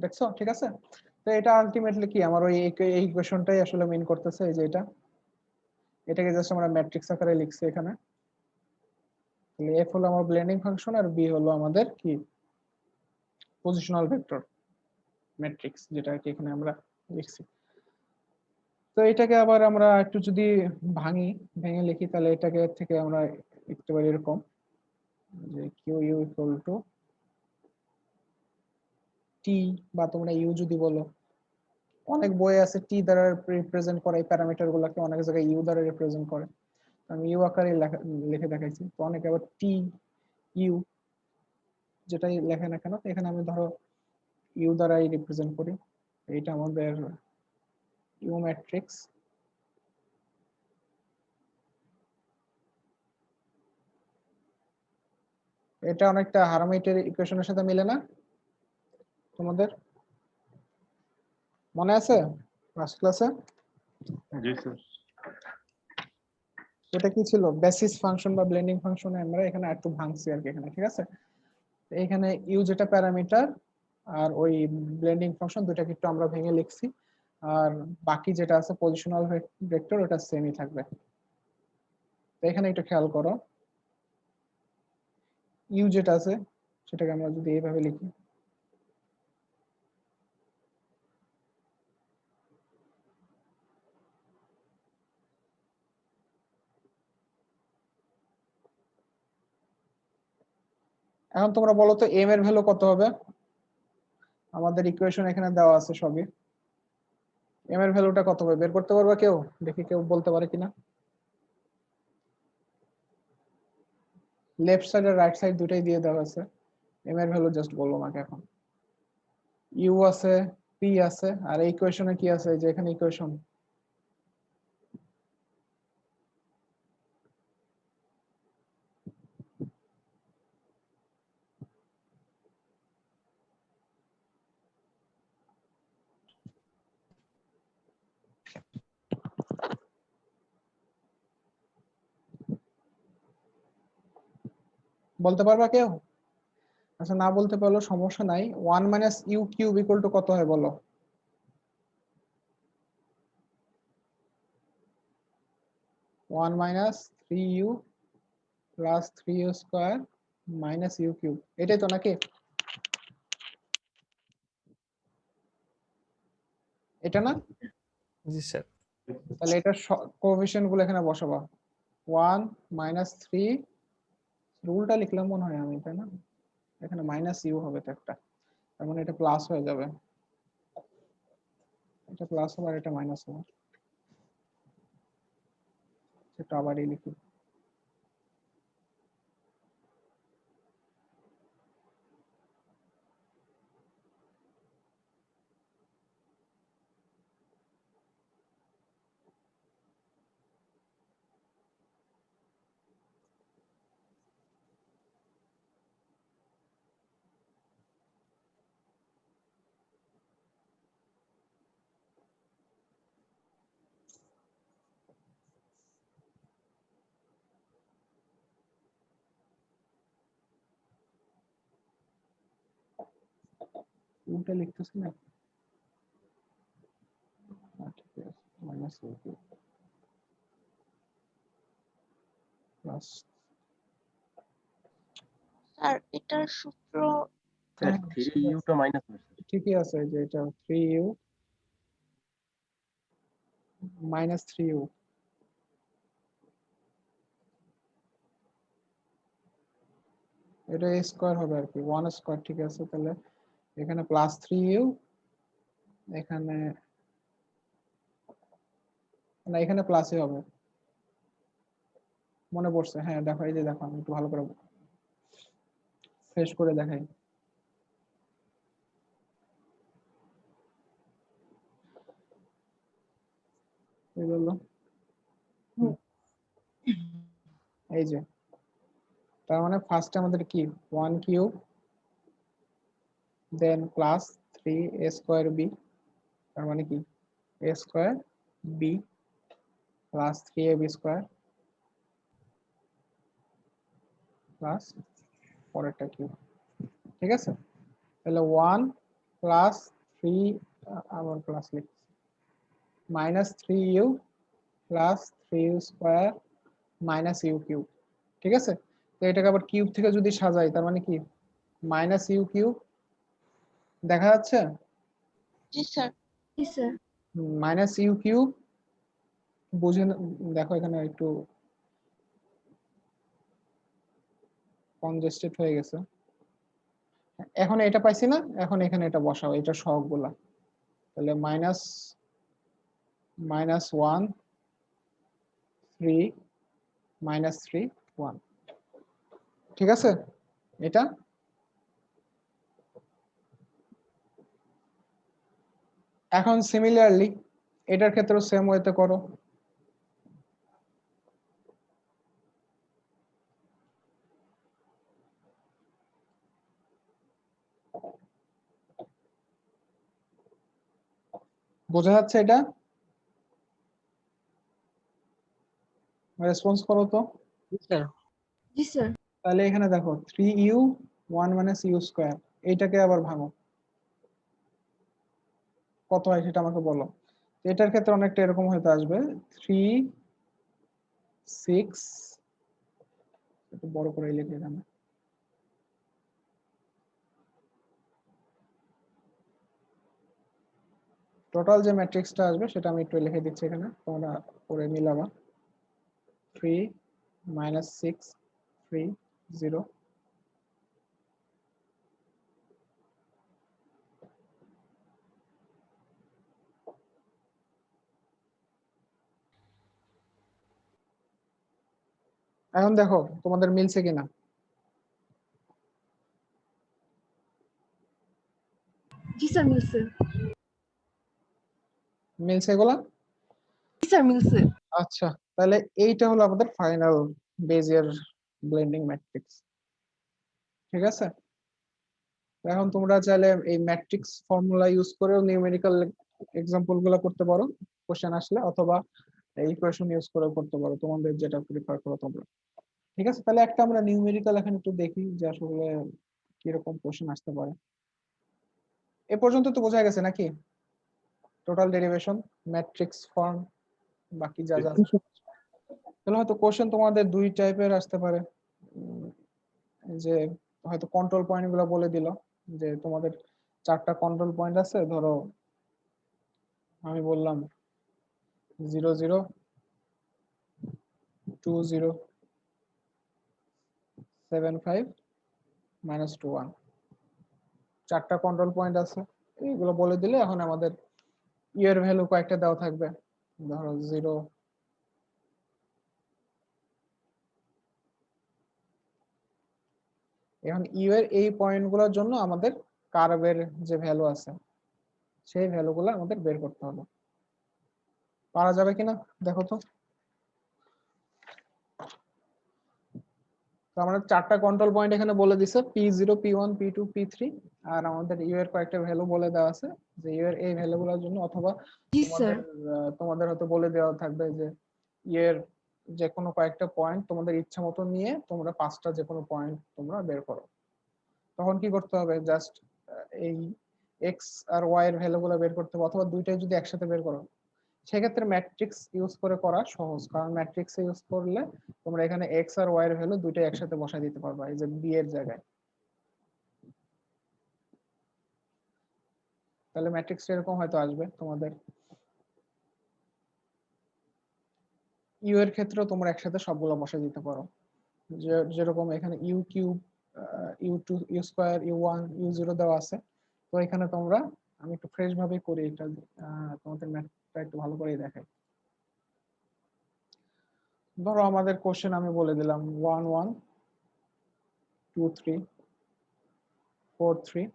দেখছো? ঠিক আছে, তো এটা আলটিমেটলি কি আমার ওই এই ইকুয়েশনটাই আসলে মিন করতেছে, এই যে এটাকে জাস্ট আমরা ম্যাট্রিক্স আকারে লিখছি এখানে। তাহলে এফ হলো আমার ব্লেন্ডিং ফাংশন আর বি হলো আমাদের কি পজিশনাল ভেক্টর ম্যাট্রিক্স, যেটা কি এখানে আমরা লিখছি। তো এটাকে আবার আমরা একটু যদি ভেঙে লিখি তাহলে এটাকে থেকে আমরা লিখতে পারি এরকম যে কিউ ইউ ইকুয়াল টু টি, বা তোমরা ইউ যদি বলো, অনেক বই আছে টি দ্বারা রিপ্রেজেন্ট করে এই প্যারামিটার গুলোকে, অনেক জায়গায় ইউ দ্বারা রিপ্রেজেন্ট করে। আমি ইউ আকারে লিখে দেখাইছি, তো অনেকে আবার টি ইউ যেটাই লেখে না কেন, এখানে আমি ধরো ইউ দ্বারাই রিপ্রেজেন্ট করি। এইটা আমাদের ইউ ম্যাট্রিক্স। এটা অনেকটা হার্মাইটের ইকুয়েশনের সাথে মিলে না? তোমাদের মনে আছে ফার্স্ট ক্লাসে? জি স্যার। এটা কি ছিল, বেসিস ফাংশন বা ব্লেন্ডিং ফাংশনে আমরা এখানে একটু ভাঙছি আর কি এখানে। ঠিক আছে, এখানে ইউ যেটা প্যারামিটার আর ওই ব্লেন্ডিং ফাংশন দুটাকে একটু আমরা ভেঙে লিখছি, আর বাকি যেটা আছে পজিশনাল ভেক্টর ওটা সেমই থাকবে। তো এখানে একটু খেয়াল করো, ইউ যেটা আছে সেটাকে আমরা যদি এইভাবে লিখি, এখন তোমরা বলো তো এম এর ভ্যালু কত হবে? আমাদের ইকুয়েশন এখানে দেওয়া আছে সবই। এম এর ভ্যালুটা কত হবে বের করতে পারবা কেউ? দেখি কেউ বলতে পারে কিনা। লেফট সাইড আর রাইট সাইড দুটাই দিয়ে দেওয়া আছে, এম এর ভ্যালু জাস্ট বলবো আমাকে এখন। ইউ আছে, পি আছে, আর এই ইকুয়েশনে কি আছে, যে এখানে ইকুয়েশন বলতে পারবা কেউ? আচ্ছা, না বলতে পারলো সমস্যা নাই। 1 minus you cube equal to কত হয় বলো? 1 minus 3u plus 3u square minus u cube, এটাই তো নাকি? এটা না? জি স্যার। তাহলে এটা কোএফিশিয়েন্ট গুলো এখানে বসাবা। 1 minus 3, রুলটা লিখলাম মনে হয় আমি, তাই না? এখানে মাইনাস ইউ হবে তো একটা, তার মানে এটা প্লাস হয়ে যাবে, এটা প্লাস হবে আর এটা মাইনাস হবে, সেটা আবারই লিখি। উল্টা লিখতেছি না, ঠিক আছে, minus you cube plus, sir এটার সূত্র স্যার 3u টা মাইনাস হবে স্যার। ঠিকই আছে, যে এটা 3u minus 3u, এটা a স্কয়ার হবে আর কি, 1 স্কয়ার, ঠিক আছে। তাহলে এখানে প্লাস 3u, এখানে না, এখানে প্লাসই হবে, মনে পড়ছে, হ্যাঁ দেখো, এই যে দেখো, আমি একটু ভালো করে ফ্রেশ করে দেখাই। এই বললো, এই যে, তার মানে ফার্স্টে আমাদের কি 1 cube, then plus 3a square b, তার মানে কি a square b plus 3ab square plus পরেরটা কিউব, ঠিক আছে। তাহলে 1 প্লাস 3, আবার প্লাস লিখছি, minus 3u plus 3u square minus you cube, ঠিক আছে। তো এটাকে আবার কিউব থেকে যদি সাজাই, তার মানে কি মাইনাস ইউ কিউব, দেখা যাচ্ছে জি স্যার। জি স্যার। মাইনাস ইউ কিউব, বুঝে দেখো এখানে একটু কনজেস্টেড হয়ে গেছে, এখন এটা পাইছি না, এখন এখানে এটা বসাও, এটা সহগগুলা, তাহলে মাইনাস মাইনাস 1 3 মাইনাস 3 1, ঠিক আছে। এটা এখন সিমিলারলি এটার ক্ষেত্রেও সেম ওয়েতে করো, বোঝা যাচ্ছে? এটা রেসপন্স করো তো। জি স্যার। তাহলে এখানে দেখো 3u 1 মাইনাস ইউ স্কয়ার, এইটাকে আবার ভাঙো, কত হয় সেটা আমাকে বলো। এটার ক্ষেত্রে অনেকটা এরকম হতে আসবে, 3 6, একটু বড় করে লিখে এখানে, টোটাল যে ম্যাট্রিক্সটা আসবে সেটা আমি একটু লিখে দিচ্ছি এখানে, তোমরা করে মিলাবা। 3 মাইনাস 6 3 0, এখন দেখো তোমাদের মিলছে কিনা, জি স্যার মিলছে। মিলছে এগুলা? জি স্যার মিলছে। আচ্ছা, তাহলে এইটা হলো আমাদের ফাইনাল বেজিয়ার ব্লেন্ডিং ম্যাট্রিক্স, ঠিক আছে। এখন তোমরা চাইলে এই ম্যাট্রিক্স ফর্মুলা ইউজ করেও নিউমেরিক্যাল এক্সাম্পল গুলো করতে পারো কোশ্চেন আসলে, অথবা এই ইকুয়েশন ইউজ করেও করতে পারো, তোমাদের যেটা প্রিফার করো তোমরা, ঠিক আছে। তাহলে একটা আমরা নিউমেরিক্যাল এখন একটু দেখি যে আসলে কিরকম কোশ্চেন আসতে পারে। এ পর্যন্ত তো বোঝা গেছে নাকি, টোটাল ডেরিভেশন, ম্যাট্রিক্স ফর্ম, বাকি যা যা আছে। তো তাহলে হয়তো কোশ্চেন তোমাদের দুই টাইপের আসতে পারে, যে হয়তো কন্ট্রোল পয়েন্ট গুলো বলে দিল যে তোমাদের 4টা কন্ট্রোল পয়েন্ট আছে, ধরো আমি বললাম 0 0 2 0 7 5 -2 1, 4টা কন্ট্রোল পয়েন্ট আছে, এইগুলো বলে দিলে এখন আমাদের এর ভ্যালু কয়েকটা দেওয়া থাকবে, ধরো 0 এখন ইউ এর এই পয়েন্টগুলোর জন্য আমাদের কার্ভের যে ভ্যালু আছে সেই ভ্যালুগুলো আমাদের বের করতে হবে। পারা যাবে কিনা দেখো তো। তো আমাদের 4টা কন্ট্রোল পয়েন্ট এখানে বলে দিছে, P0 P1 P2 P3, আর আমাদের ইউ এর কয়েকটা ভ্যালু বলে দেওয়া আছে যে ইউ এর এই ভ্যালুগুলোর জন্য, অথবা জি তোমাদের স্যার। তোমাদের হয়তো বলে দেওয়া থাকবে যে ইউ এর যে কোনো কয়েকটা পয়েন্ট তোমাদের ইচ্ছা মতো নিয়ে তোমরা 5টা যে কোনো পয়েন্ট তোমরা বের করো। তখন কি করতে হবে, জাস্ট এই এক্স আর ওয়াই এর ভ্যালুগুলো বের করতে হবে, অথবা দুইটাই যদি একসাথে বের করো সেক্ষেত্রে ম্যাট্রিক্স ইউজ করে করা সহজ, কারণ ম্যাট্রিক্স ইউজ করলে তোমরা এখানে এক্স আর ওয়াই এর ভ্যালু দুইটাই একসাথে বসাই দিতে পারবা, এই যে বি এর জায়গায়। তাহলে ম্যাট্রিক্স এরকম হয়তো আসবে তোমাদের। ইউ এর ক্ষেত্রেও তোমরা একসাথে সবগুলো বসাই দিতে পারো, যেরকম এখানে ইউ কিউব, ইউ2, ইউ স্কয়ার, ইউ1, ইউ0 দেওয়া আছে। তো এখানে তোমরা, আমি একটু ফ্রেশ ভাবে করি এটা, তোমাদের ম্যাথটা একটু ভালো করে দেখাই। ধরো আমাদের কোশ্চেন আমি বলে দিলাম 1 1 2 3 4 3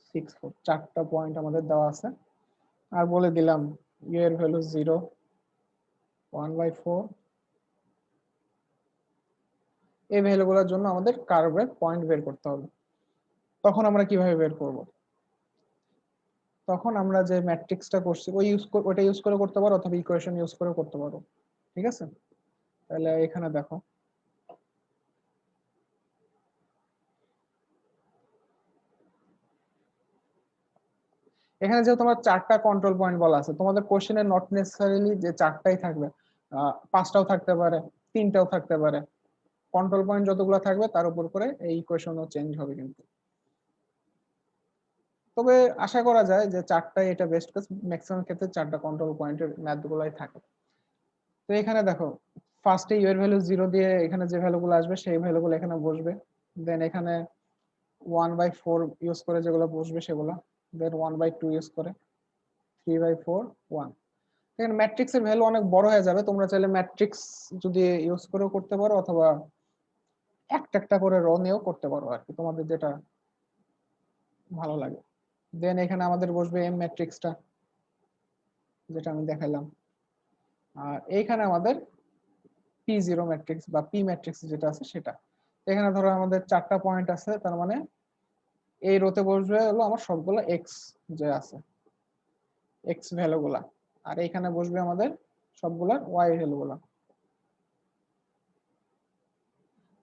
6 4, 4টা পয়েন্ট আমাদের দেওয়া আছে, আর বলে দিলাম ইউ এর ভ্যালু 0 1/4। এই ভ্যালুগুলোর জন্য আমাদের কার্ভের পয়েন্ট বের করতে হবে। তখন আমরা কিভাবে বের করব, তখন আমরা যে ম্যাট্রিক্সটা করছি ওইটা ইউজ করে করতে পারো, অথবা ইকুয়েশন ইউজ করে করতে পারো, ঠিক আছে। তাহলে এখানে দেখো এখানে যেহেতু তোমার 4টা কন্ট্রোল পয়েন্ট বলা আছে, তোমাদের কোশ্চেনে নট নেসেসারিলি যে 4টাই থাকবে, 5টাও থাকতে পারে, 3টাও থাকতে পারে। কন্ট্রোল পয়েন্ট যতগুলো থাকবে তার উপর করে এই ইকুয়েশনও চেঞ্জ হবে কিন্তু। তবে আশা করা যায় যে 4টাই এটা বেস্ট কেস, ম্যাক্সিমাম ক্ষেত্রে 4টা কন্ট্রোল পয়েন্টের ম্যাথ গুলাই থাকে। তো এখানে দেখো ফার্স্টে ইউ এর ভ্যালু 0 দিয়ে এখানে যে ভ্যালুগুলো আসবে সেই ভ্যালুগুলো এখানে বসবে, দেন এখানে 1/4 ইউজ করে যেগুলো বসবে সেগুলো, দেন 1/2 ইউজ করে 3/4 1। এখানে ম্যাট্রিক্সের ভ্যালু অনেক বড় হয়ে যাবে, তোমরা চাইলে ম্যাট্রিক্স যদি ইউজ করেও করতে পারো, অথবা একটা একটা করে র নিয়েও করতে পারো আর কি, তোমাদের যেটা ভালো লাগে। দেন এখানে আমাদের বসবে এম ম্যাট্রিক্সটা, যেটা আমি দেখালাম, আর এইখানে আমাদের P0 ম্যাট্রিক্স বা পি ম্যাট্রিক্স যেটা আছে সেটা। এখানে ধরো আমাদের 4টা পয়েন্ট আছে, তার মানে এই রোতে বসবে হলো আমার সবগুলো এক্স যে আছে, এক্স ভ্যালুগুলা, আর এইখানে বসবে আমাদের সবগুলা ওয়াই ভ্যালুগুলা।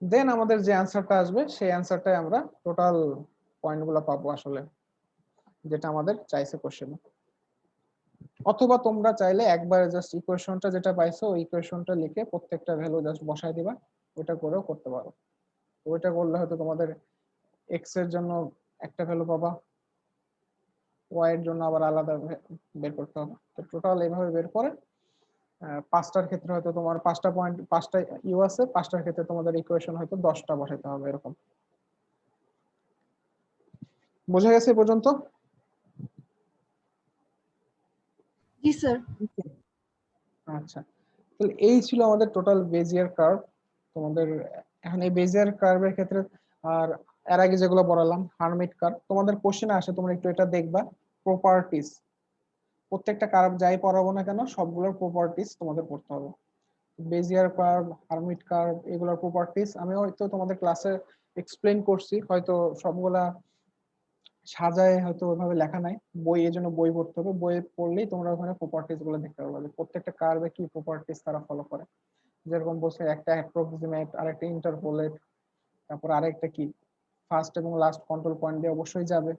দেন আমাদের যে অ্যান্সারটা আসবে সেই অ্যান্সারটাই আমরা টোটাল পয়েন্টগুলো পাবো আসলে, যেটা আমাদের চাইছে কোশ্চেনে। অথবা তোমরা চাইলে একবারে জাস্ট ইকুয়েশনটা যেটা পাইছো ওই ইকুয়েশনটা লিখে প্রত্যেকটা ভ্যালু জাস্ট বসাই দিবা, ওটা করেও করতে পারো। ওইটা করলে হয়তো তোমাদের এক্স এর জন্য একটা ভ্যালু পাবা, ওয়াই এর জন্য আবার আলাদা বের করতে হবে। তো টোটাল এইভাবে বের করে 5টার ক্ষেত্রে হয়তো তোমার 5টা পয়েন্ট 5টা ইউ আছে, 5টার ক্ষেত্রে তোমাদের ইকুয়েশন হয়তো 10টা বসাইতে হবে এরকম। বোঝা গেছে এ পর্যন্ত? জি স্যার। আচ্ছা, তাহলে এই ছিল আমাদের টোটাল বেজিয়ার কার্ভ তোমাদের। এখন এই বেজিয়ার কার্ভের ক্ষেত্রে, আর এর আগে যেগুলো বলালাম হার্মিট কার্ভ, তোমাদের কোশ্চেনে আসে, তোমরা একটু এটা দেখবা, প্রপার্টিজ। প্রত্যেকটা কার্ভ যাই পড়াবো না কেন সবগুলোর প্রপার্টিজ তোমাদের পড়তে হবে। বেজিয়ার কার্ভ, হার্মিট কার্ভ, এগুলোর প্রপার্টিজ আমি হয়তো তোমাদের ক্লাসে এক্সপ্লেইন করছি, হয়তো সবগুলা সাজায় হয়তো ওইভাবে লেখা নাই, বই এর জন্য বই পড়তে হবে, বই পড়লেই তোমরা ওখানে প্রপার্টিজ গুলো দেখতে পারবে যে প্রত্যেকটা কার্ভে কি প্রপার্টিজ তারা ফলো করে। যেরকম বলছে একটা অ্যাপ্রক্সিমেট, আরেকটা ইন্টারপোলেট, তারপর আরেকটা কি ফার্স্ট এবং লাস্ট কন্ট্রোল পয়েন্ট দিয়ে অবশ্যই যাবে,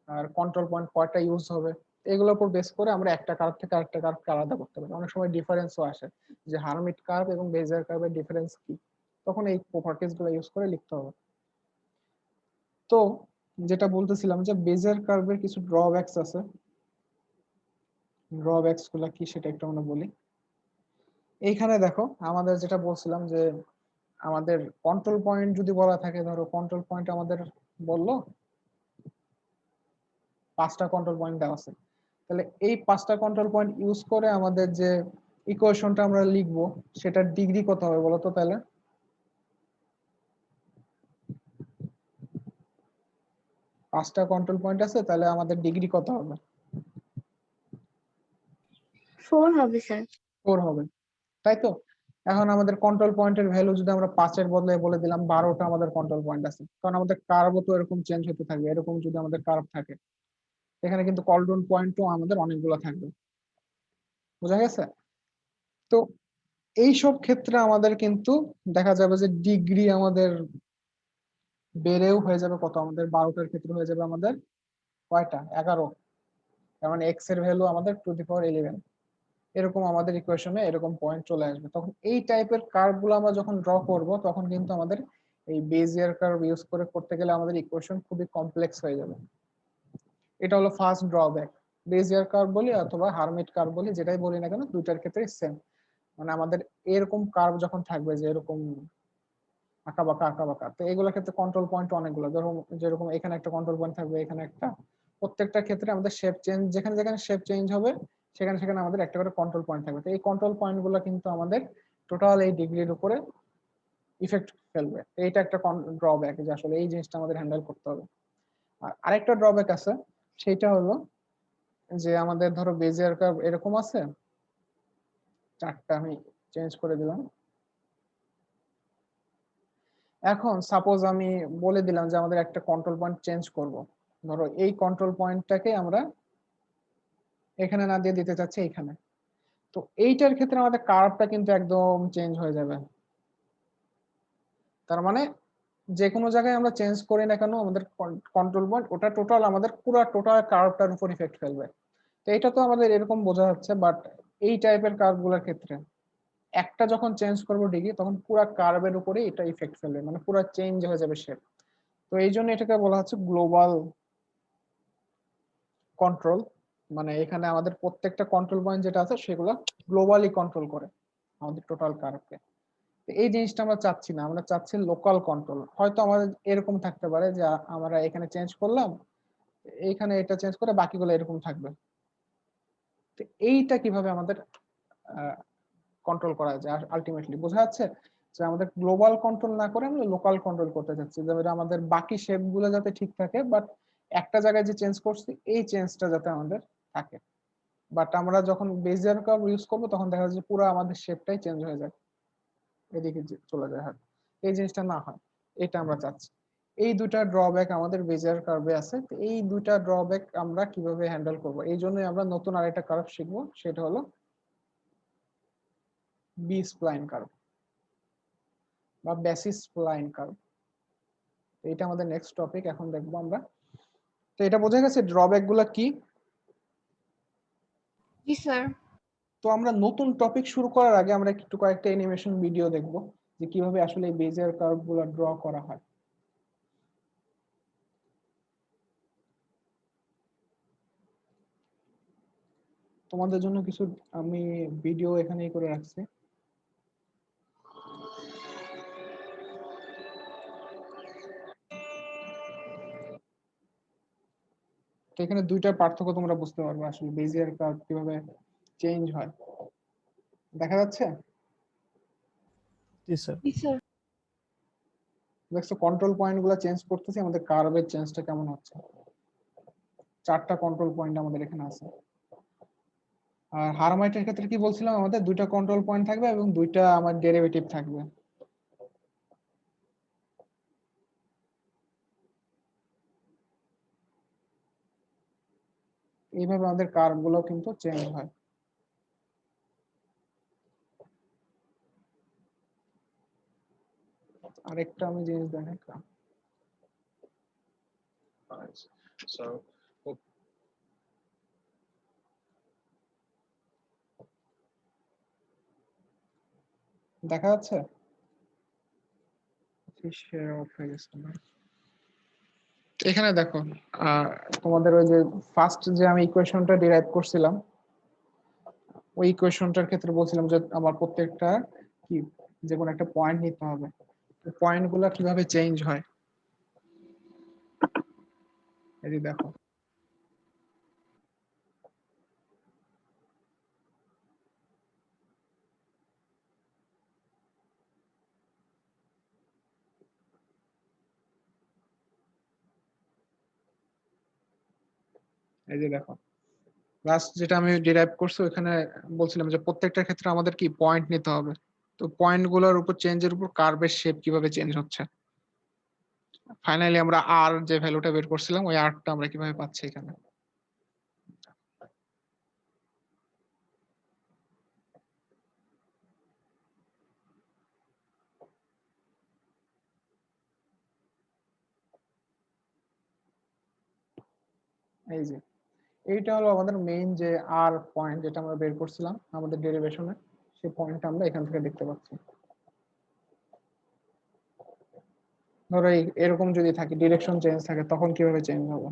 আর কন্ট্রোল পয়েন্ট কয়টা ইউজ হবে, এগুলোর উপর বেস করে আমরা একটা কার্ভ থেকে আরেকটা কার্ভকে আলাদা করতে পারি। অনেক সময় ডিফারেন্সও আসে যে হার্মিট কার্ভ এবং বেজিয়ার কার্ভের ডিফারেন্স কি, তখন এই প্রপার্টিজ গুলো ইউজ করে লিখতে হবে। তো যেটা বলতেছিলাম যে বেজিয়ার কার্ভের কিছু ড্রব্যাকস আছে, ড্রব্যাকস গুলা কি সেটা একটু আমরা বলি। এইখানে দেখো আমাদের যেটা বলছিলাম যে আমাদের কন্ট্রোল পয়েন্ট যদি বলা থাকে, ধরো কন্ট্রোল পয়েন্ট আমাদের বললো 5টা কন্ট্রোল পয়েন্ট দেওয়া আছে, তাহলে এই 5টা কন্ট্রোল পয়েন্ট ইউজ করে আমাদের যে ইকুয়েশনটা আমরা লিখবো সেটার ডিগ্রি কত হবে বলো তো? তাহলে 5টা কন্ট্রোল পয়েন্ট আছে, তাহলে আমাদের ডিগ্রি কত হবে? 4 হবে স্যার। 4 হবে, তাই তো? এখন আমাদের কন্ট্রোল পয়েন্টের ভ্যালু যদি আমরা 5-এর বদলে বলে দিলাম 12টা আমাদের কন্ট্রোল পয়েন্ট আছে, কারণ আমাদের কার্ভও তো এরকম চেঞ্জ হতে থাকবে। এরকম যদি আমাদের কার্ভ থাকে, এখানে কিন্তু কন্ট্রোল পয়েন্টও আমাদের অনেকগুলো থাকবে। বোঝা গেছে? তো এইসব ক্ষেত্রে আমাদের কিন্তু দেখা যাবে যে ডিগ্রি আমাদের বেড়েও হয়ে যাবে কত, আমাদের 12টার ক্ষেত্রে হয়ে যাবে আমাদের কয়টা? 11। তার মানে এক্স এর ভ্যালু আমাদের 2^11। এরকম আমাদের ইকুয়েশনে এরকম পয়েন্ট চলে আসবে। তখন এই টাইপের কার্ভ গুলো আমরা যখন ড্র করব, তখন কিন্তু আমাদের এই বেজিয়ার কার্ভ ইউজ করে করতে গেলে আমাদের ইকুয়েশন খুবই কমপ্লেক্স হয়ে যাবে। এটা হলো ফার্স্ট ড্রব্যাক। বেজিয়ার কার্ভ বলি অথবা হার্মিট কার্ভ বলি, যেটাই বলি না কেন, দুইটার ক্ষেত্রে সেম। মানে আমাদের এরকম কার্ভ যখন থাকবে যে এরকম আঁকা বাঁকা আঁকা বাঁকা, তো এগুলোর ক্ষেত্রে কন্ট্রোল পয়েন্ট অনেকগুলো, ধরো যেরকম এখানে একটা কন্ট্রোল পয়েন্ট থাকবে, এখানে একটা, প্রত্যেকটা ক্ষেত্রে আমাদের শেপ চেঞ্জ, যেখানে যেখানে শেপ চেঞ্জ হবে সেখানে সেখানে আমাদের একটা করে কন্ট্রোল পয়েন্ট থাকবে। তো এই কন্ট্রোল পয়েন্ট গুলো কিন্তু আমাদের টোটাল এই ডিগ্রির উপরে ইফেক্ট ফেলবে। তো এইটা একটা ড্রব্যাক, যে আসলে এই জিনিসটা আমাদের হ্যান্ডেল করতে হবে। আর আরেকটা ড্রব্যাক আছে, সেটা হলো যে আমাদের ধরো বেজিয়ার কার্ভ এরকম আছে, চারটা আমি চেঞ্জ করে দিলাম। এখন সাপোজ আমি বলে দিলাম যে আমাদের একটা কন্ট্রোল পয়েন্ট চেঞ্জ করব, ধরো এই কন্ট্রোল পয়েন্টটাকে আমরা এখানে না দিয়ে দিতে চাচ্ছি এখানে। তো এইটার ক্ষেত্রে আমাদের কার্ভটা কিন্তু একদম চেঞ্জ হয়ে যাবে। তার মানে যে কোনো জায়গায় আমরা চেঞ্জ করি না কেন, আমাদের কন্ট্রোল পয়েন্ট ওটা টোটাল আমাদের পুরো টোটাল কার্ভটার উপর ইফেক্ট ফেলবে। তো এটা তো আমাদের এরকম বোঝা যাচ্ছে, বাট এই টাইপের কার্ভগুলোর ক্ষেত্রে একটা যখন চেঞ্জ করবো ডিগ্রি, তখন পুরো কার্ভের উপরে এটা ইফেক্ট ফেলবে, মানে পুরো চেঞ্জ হয়ে যাবে শেপ। তো এই জন্য এটাকে বলা হচ্ছে গ্লোবাল কন্ট্রোল। মানে এখানে আমাদের প্রত্যেকটা কন্ট্রোল পয়েন্ট যেটা আছে সেগুলো গ্লোবালি কন্ট্রোল করে আমাদের টোটাল কার্ভকে। এই জিনিসটা আমরা চাচ্ছি না, আমরা চাচ্ছি লোকাল কন্ট্রোল। হয়তো আমাদের এরকম থাকতে পারে যে আমরা এখানে চেঞ্জ করলাম, এইখানে এটা চেঞ্জ করে বাকিগুলো এরকম থাকবে। তো এইটা কিভাবে আমাদের কন্ট্রোল করা যায় আলটিমেটলি বোঝা যাচ্ছে, যে আমাদের গ্লোবাল কন্ট্রোল না করে আমরা লোকাল কন্ট্রোল করতে চাচ্ছি, যেমন আমাদের বাকি শেপ গুলো যাতে ঠিক থাকে, বাট একটা জায়গায় যে চেঞ্জ করছি এই চেঞ্জটা যাতে আমাদের থাকে। বাট আমরা যখন বেজিয়ার কার্ভ ইউজ করবো তখন দেখা যাচ্ছে পুরো আমাদের শেপটাই চেঞ্জ হয়ে যায়, এদিকে চলে যায়। হয় এই জিনিসটা না হয়, এটা আমরা চাচ্ছি। এই দুটা ড্রব্যাক আমাদের বেজিয়ার কার্ভে আছে। তো এই দুটা ড্রব্যাক আমরা কিভাবে হ্যান্ডেল করব, এই জন্যই আমরা নতুন আরেকটা কার্ভ শিখবো, সেটা হলো বি স্প্লাইন কার্ভ বা বেসিস স্প্লাইন কার্ভ। এটা আমাদের নেক্সট টপিক, এখন দেখবো আমরা। তো এটা বোঝা গেছে ড্রব্যাক গুলা কি। জি স্যার। তো আমরা নতুন টপিক শুরু করার আগে আমরা একটু কয়েকটা অ্যানিমেশন ভিডিও দেখবো, যে কিভাবে আসলে এই বেজিয়ার কার্ভ গুলা ড্র করা হয়। তোমাদের জন্য কিছু আমি ভিডিও এখানেই করে রাখছি। তো এখানে দুইটা পার্থক্য তোমরা বুঝতে পারবে, আসলে বেজিয়ার কার্ভ কিভাবে চেঞ্জ হয়। দেখা যাচ্ছে? জি স্যার। জি স্যার। দেখছো কন্ট্রোল পয়েন্ট গুলো চেঞ্জ করতেছি, আমাদের কার্ভের চেঞ্জটা কেমন হচ্ছে। চারটা কন্ট্রোল পয়েন্ট আমাদের এখানে আছে। আর হারমাইটের ক্ষেত্রে কি বলছিলাম, আমাদের দুইটা কন্ট্রোল পয়েন্ট থাকবে এবং দুইটা আমার ডেরিভেটিভ থাকবে। এইভাবে আমাদের কার্ভ গুলো কিন্তু চেঞ্জ হয়। আরেকটা আমি জিনিস দেখাই। So দেখা যাচ্ছে? শেয়ার অফ হয়ে গেছে না। এখানে দেখো তোমাদের ওই যে ফার্স্ট যে আমি ইকুয়েশনটা ডিরাইভ করছিলাম, ওই ইকুয়েশনটার ক্ষেত্রে বলছিলাম যে আমার প্রত্যেকটা কি যে কোনো একটা পয়েন্ট নিতে হবে, পয়েন্টগুলো কিভাবে চেঞ্জ হয়। এই যে দেখো এই যে দেখো লাস্ট যেটা আমি ডিরাইভ করছি ওখানে বলছিলাম যে প্রত্যেকটা ক্ষেত্রে আমাদের কি পয়েন্ট নিতে হবে। তো পয়েন্ট গুলোর উপর চেঞ্জের উপর কার্ভের শেপ কিভাবে চেঞ্জ হচ্ছে। ফাইনালি আমরা আর যে ভ্যালুটা বের করছিলাম ওই আরটা আমরা কিভাবে পাচ্ছি এখানে। এই যে এইটা হলো আমাদের মেইন যে আর পয়েন্ট যেটা আমরা বের করছিলাম আমাদের ডেরিভেশনে, সেই পয়েন্টটা আমরা এখান থেকে দেখতে পাচ্ছি। ধরো এরকম যদি থাকে ডিরেকশন চেঞ্জ থাকে তখন কিভাবে চেঞ্জ হবে।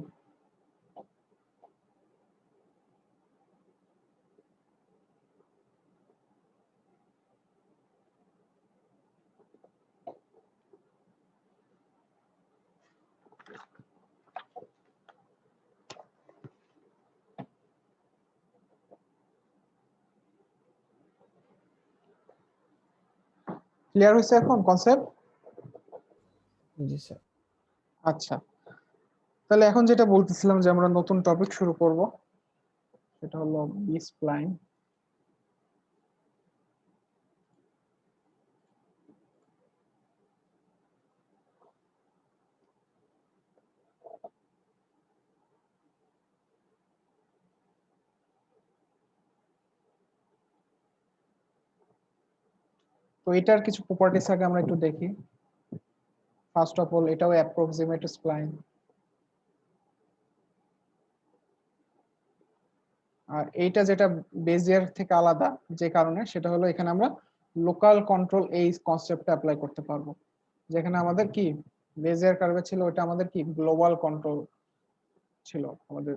ক্লিয়ার হয়েছে এখন কনসেপ্ট? জি স্যার। আচ্ছা, তাহলে এখন যেটা বলতেছিলাম যে আমরা নতুন টপিক শুরু করব, সেটা হলো বি স্প্লাইন। তো এটার কিছু প্রপার্টিস আগে আমরা একটু দেখি। ফার্স্ট অফ অল এটাও অ্যাপ্রক্সিমেট স্প্লাইন, আর এইটা যেটা বেজিয়ার থেকে আলাদা যে কারণে সেটা হলো এখানে আমরা লোকাল কন্ট্রোল এই কনসেপ্টটা অ্যাপ্লাই করতে পারবো। যেখানে আমাদের কি বেজিয়ার কার্ভে ছিল ওটা আমাদের কি গ্লোবাল কন্ট্রোল ছিল আমাদের,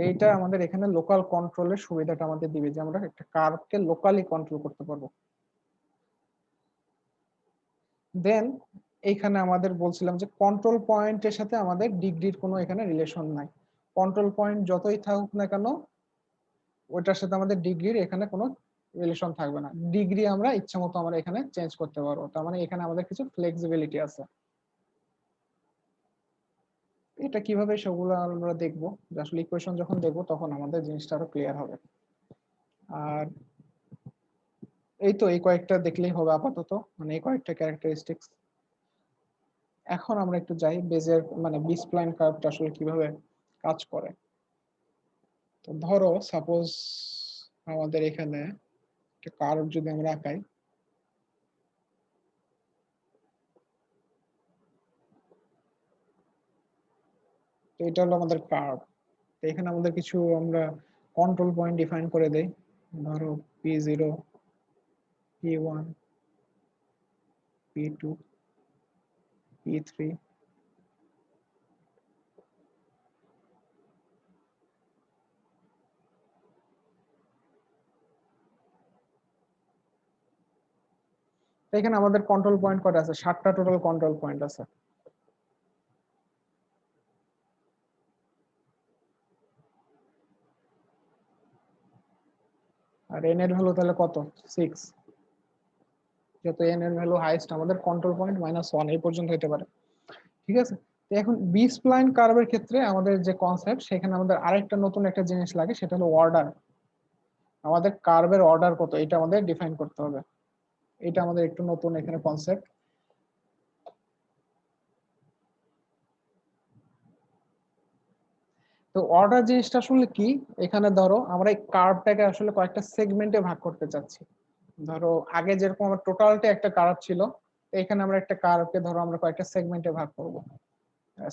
এইটা আমাদের এখানে লোকাল কন্ট্রোলের সুবিধাটা আমাদের দিবে যে আমরা একটা কার্ভকে লোকালি কন্ট্রোল করতে পারবো। দেন এইখানে আমাদের বলছিলাম যে কন্ট্রোল পয়েন্টের সাথে আমাদের ডিগ্রির কোনো এখানে রিলেশন নাই। কন্ট্রোল পয়েন্ট যতই থাকুক না কেন ওইটার সাথে আমাদের ডিগ্রির এখানে কোনো রিলেশন থাকবে না। ডিগ্রি আমরা ইচ্ছা মতো আমরা এখানে চেঞ্জ করতে পারবো, তার মানে এখানে আমাদের কিছু ফ্লেক্সিবিলিটি আছে। এটা কিভাবে সেগুলো আমরা দেখবো, আসলে ইকুয়েশন যখন দেখবো তখন আমাদের জিনিসটা আরো ক্লিয়ার হবে। আর এই তো এই কয়েকটা দেখলেই হবে আপাতত, মানে এই কয়েকটা ক্যারেক্টারিস্টিক্স। এখন আমরা একটু যাই বেজের মানে বি স্প্লাইন কার্ভটা আসলে কিভাবে কাজ করে। তো ধরো সাপোজ আমাদের এখানে একটা কার্ভ যদি আমরা আঁকাই, তো এটা হলো আমাদের কার্ভ। তো এখানে আমাদের কিছু আমরা কন্ট্রোল পয়েন্ট ডিফাইন করে দেই। ধরো P0, P1, P2, P3। এখানে আমাদের কন্ট্রোল পয়েন্ট কয়টা আছে? 7টা টোটাল কন্ট্রোল পয়েন্ট আছে। আর n এর ভ্যালু তাহলে কত? 6। যত n এর ভ্যালু হাইয়েস্ট আমাদের কন্ট্রোল পয়েন্ট -1 এই পর্যন্ত হতে পারে। ঠিক আছে, তো এখন বি স্প্লাইন কার্ভের ক্ষেত্রে আমাদের যে কনসেপ্ট সেখানে আমাদের আরেকটা নতুন একটা জিনিস লাগে, সেটা হলো অর্ডার। আমাদের কার্ভের অর্ডার কত এটা আমাদের ডিফাইন করতে হবে। এটা আমাদের একটু নতুন এখানে কনসেপ্ট। তো অর্ডার জিনিসটা আসলে কি, এখানে ধরো আমরা এই কার্ভটাকে আসলে কয়েকটা সেগমেন্টে ভাগ করতে চাচ্ছি। ধরো আগে যেরকম আমার টোটালটা একটা কার্ভ ছিল, এখানে আমরা একটা কার্ভকে ধরো আমরা কয়েকটা সেগমেন্টে ভাগ করব।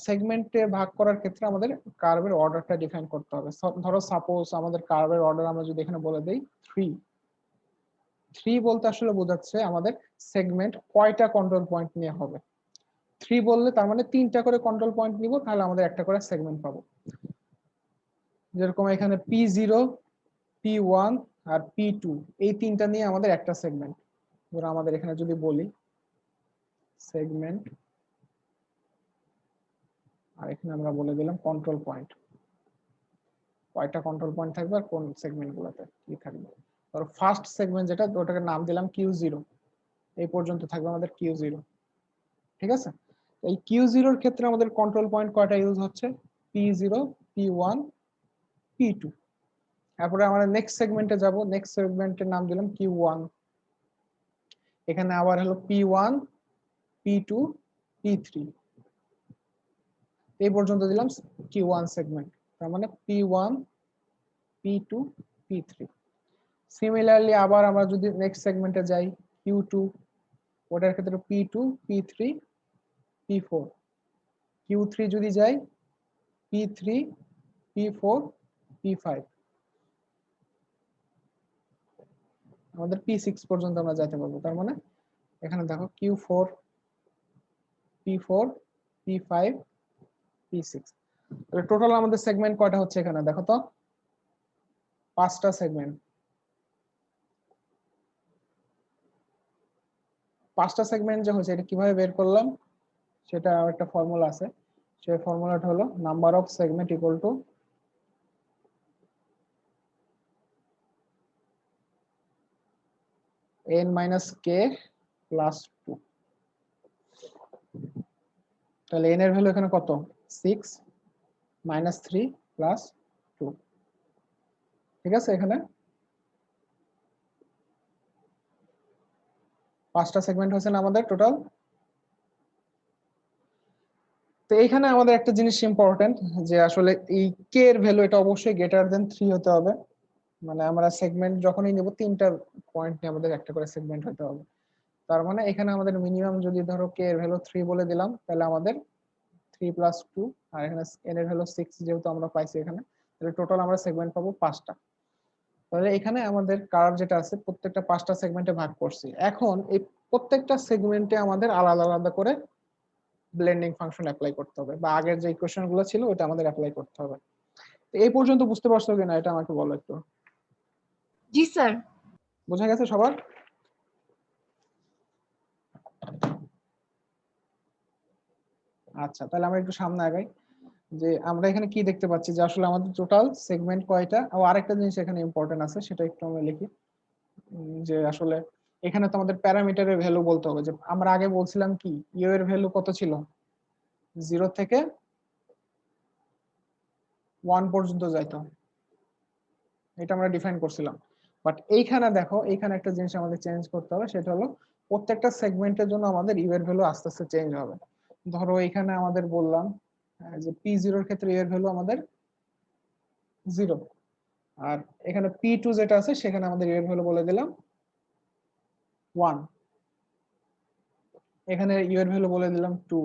সেগমেন্টে ভাগ করার ক্ষেত্রে আমাদের কার্ভের অর্ডারটা ডিফাইন করতে হবে। ধরো সাপোজ আমাদের কার্ভের অর্ডার আমরা যদি এখানে বলে দেই 3, 3 বলতে আসলে বোঝাচ্ছে আমাদের সেগমেন্ট কয়টা কন্ট্রোল পয়েন্ট নিয়ে হবে। 3 বললে তার মানে 3টা করে কন্ট্রোল পয়েন্ট নিব, তাহলে আমাদের একটা করে সেগমেন্ট পাবো। যেরকম এখানে P0, P1 আর P2 এই 3টা নিয়ে আমাদের একটা সেগমেন্ট। ধরো আমাদের এখানে যদি বলি সেগমেন্ট, আর এখানে আমরা বলে দিলাম কন্ট্রোল পয়েন্ট, কয়টা কন্ট্রোল পয়েন্ট থাকবে আর কোন সেগমেন্ট গুলোতে কি থাকবে। ধরো ফার্স্ট সেগমেন্ট যেটা, ওটাকে নাম দিলাম Q0, এই পর্যন্ত থাকবে আমাদের Q0। ঠিক আছে, এই Q0 এর ক্ষেত্রে আমাদের কন্ট্রোল পয়েন্ট কয়টা ইউজ হচ্ছে, P0, P1, P2। তারপরে আমরা নেক্সট সেগমেন্টে যাব, নেক্সট সেগমেন্টের নাম দিলাম Q1। এখানে আবার হলো P1, P2, P3, এই পর্যন্ত দিলাম Q1 সেগমেন্ট। তার মানে P1, P2, P3। সিমিলারলি আবার আমরা যদি নেক্সট সেগমেন্টে যাই Q2, ওটার ক্ষেত্রে P2, P3, P4। Q3 যদি যাই P3, P4, P5, আমাদের P6 পর্যন্ত আমরা যেতে পারবো। তার মানে এখানে দেখো Q4, P4, P5, P6, তাহলে টোটাল আমাদের সেগমেন্ট কয়টা হচ্ছে এখানে দেখো তো, 5টা সেগমেন্ট। 5টা সেগমেন্ট যে হচ্ছে, এটা কিভাবে বের করলাম সেটা একটা ফর্মুলা আছে। সেই ফর্মুলাটা হলো number of segment equal to n minus k plus 2। তাহলে n এর ভ্যালু এখানে কত, 6 minus 3 plus 2। ঠিক আছে, এখানে 5টা সেগমেন্ট হচ্ছে না আমাদের টোটাল। তো এইখানে আমাদের একটা জিনিস ইম্পর্টেন্ট, যে আসলে এই কে এর ভ্যালু এটা অবশ্যই গ্রেটার দেন 3 হতে হবে। মানে আমরা সেগমেন্ট যখনই নিব 3টা পয়েন্ট নিয়ে আমাদের একটা করে সেগমেন্ট হতে হবে। তার মানে এখানে আমাদের মিনিমাম যদি ধরো কে এর ভ্যালু 3 বলে দিলাম, তাহলে আমাদের 3 plus 2, আর এখানে n এর ভ্যালু 6 যেহেতু আমরা পাইছি এখানে, তাহলে টোটাল আমরা সেগমেন্ট পাবো 5টা। তাহলে এখানে আমাদের কার্ভ যেটা আছে প্রত্যেকটা 5টা সেগমেন্টে ভাগ করছি। এখন এই প্রত্যেকটা সেগমেন্টে আমাদের আলাদা আলাদা করে ব্লেন্ডিং ফাংশন অ্যাপ্লাই করতে হবে, বা আগের যে ইকুয়েশন গুলো ছিল ওটা আমাদের অ্যাপ্লাই করতে হবে। তো এই পর্যন্ত বুঝতে পারছো কিনা এটা আমাকে বলো একটু। জি স্যার। বোঝা গেছে সবার? আচ্ছা, তাহলে আমরা একটু সামনে আগাই। যে আমরা এখানে কি দেখতে পাচ্ছি, যে আসলে আমাদের টোটাল সেগমেন্ট কয়টা। ও আরেকটা জিনিস এখানে ইম্পর্টেন্ট আছে, সেটা একটু আমরা লিখি। যে আসলে এখানে তো আমাদের প্যারামিটারের ভ্যালু বলতে হবে। যে আমরা আগে বলছিলাম কি ইউ এর ভ্যালু কত ছিল, 0 থেকে 1 পর্যন্ত যাইতো, এটা আমরা ডিফাইন করছিলাম। বাট এইখানে দেখো, এইখানে একটা জিনিস আমাদের চেঞ্জ করতে হবে, সেটা হলো প্রত্যেকটা সেগমেন্টের জন্য আমাদের ইউ এর ভ্যালু আস্তে আস্তে চেঞ্জ হবে। ধরো এখানে আমাদের বললাম যে P0 এর ক্ষেত্রে ইউ এর ভ্যালু আমাদের 0, আর এখানে P2 যেটা আছে সেখানে আমাদের ইউ এর ভ্যালু বলে দিলাম 1, এখানে ইউ এর ভ্যালু বলে দিলাম 2,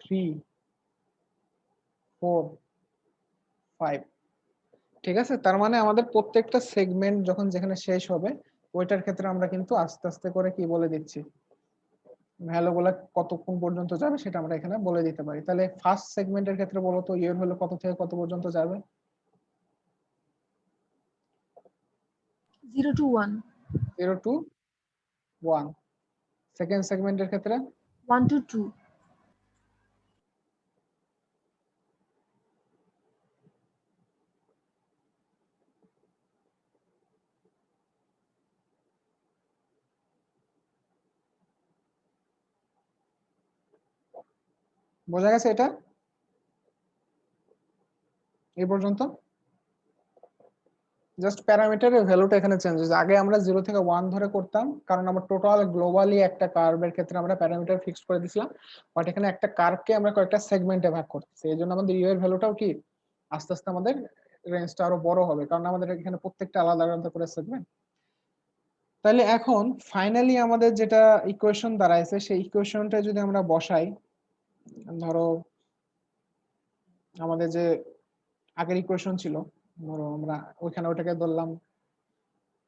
3, 4, 5। ঠিক আছে, তার মানে আমাদের প্রত্যেকটা সেগমেন্ট যখন যেখানে শেষ হবে, ওইটার ক্ষেত্রে আমরা কিন্তু আস্তে আস্তে করে কি বলে দিচ্ছি, ভ্যালু গুলা কতক্ষণ পর্যন্ত যাবে সেটা আমরা এখানে বলে দিতে পারি। তাহলে ফার্স্ট সেগমেন্টের ক্ষেত্রে বলো তো ইউ এর ভ্যালু কত থেকে কত পর্যন্ত যাবে? 0 to 1। 0 to 1। সেকেন্ড সেগমেন্টের ক্ষেত্রে 1 to 2। বোঝা গেছে এটা এই পর্যন্ত? জাস্ট প্যারামিটারের ভ্যালুটা এখানে চেঞ্জ হয়েছে। আগে আমরা 0 থেকে 1 ধরে করতাম, কারণ আমরা টোটাল গ্লোবালি একটা কার্ভের ক্ষেত্রে আমরা প্যারামিটার ফিক্সড করে দিছিলাম। বাট এখানে একটা কার্ভকে আমরা কয়েকটা সেগমেন্টে ভাগ করতেছি, এই জন্য আমাদের ইউ এর ভ্যালুটাও কি আস্তে আস্তে আমাদের রেঞ্জটা আরো বড় হবে, কারণ আমাদের এখানে প্রত্যেকটা আলাদা আলাদা করে সেগমেন্ট। তাহলে এখন ফাইনালি আমাদের যেটা ইকুয়েশন দাঁড়াইছে, সেই ইকুয়েশনটা যদি আমরা বসাই, ধরো আমাদের যে আগের ইকুয়েশন ছিল, ধরো আমরা ওইখানে ওটাকে ধরলাম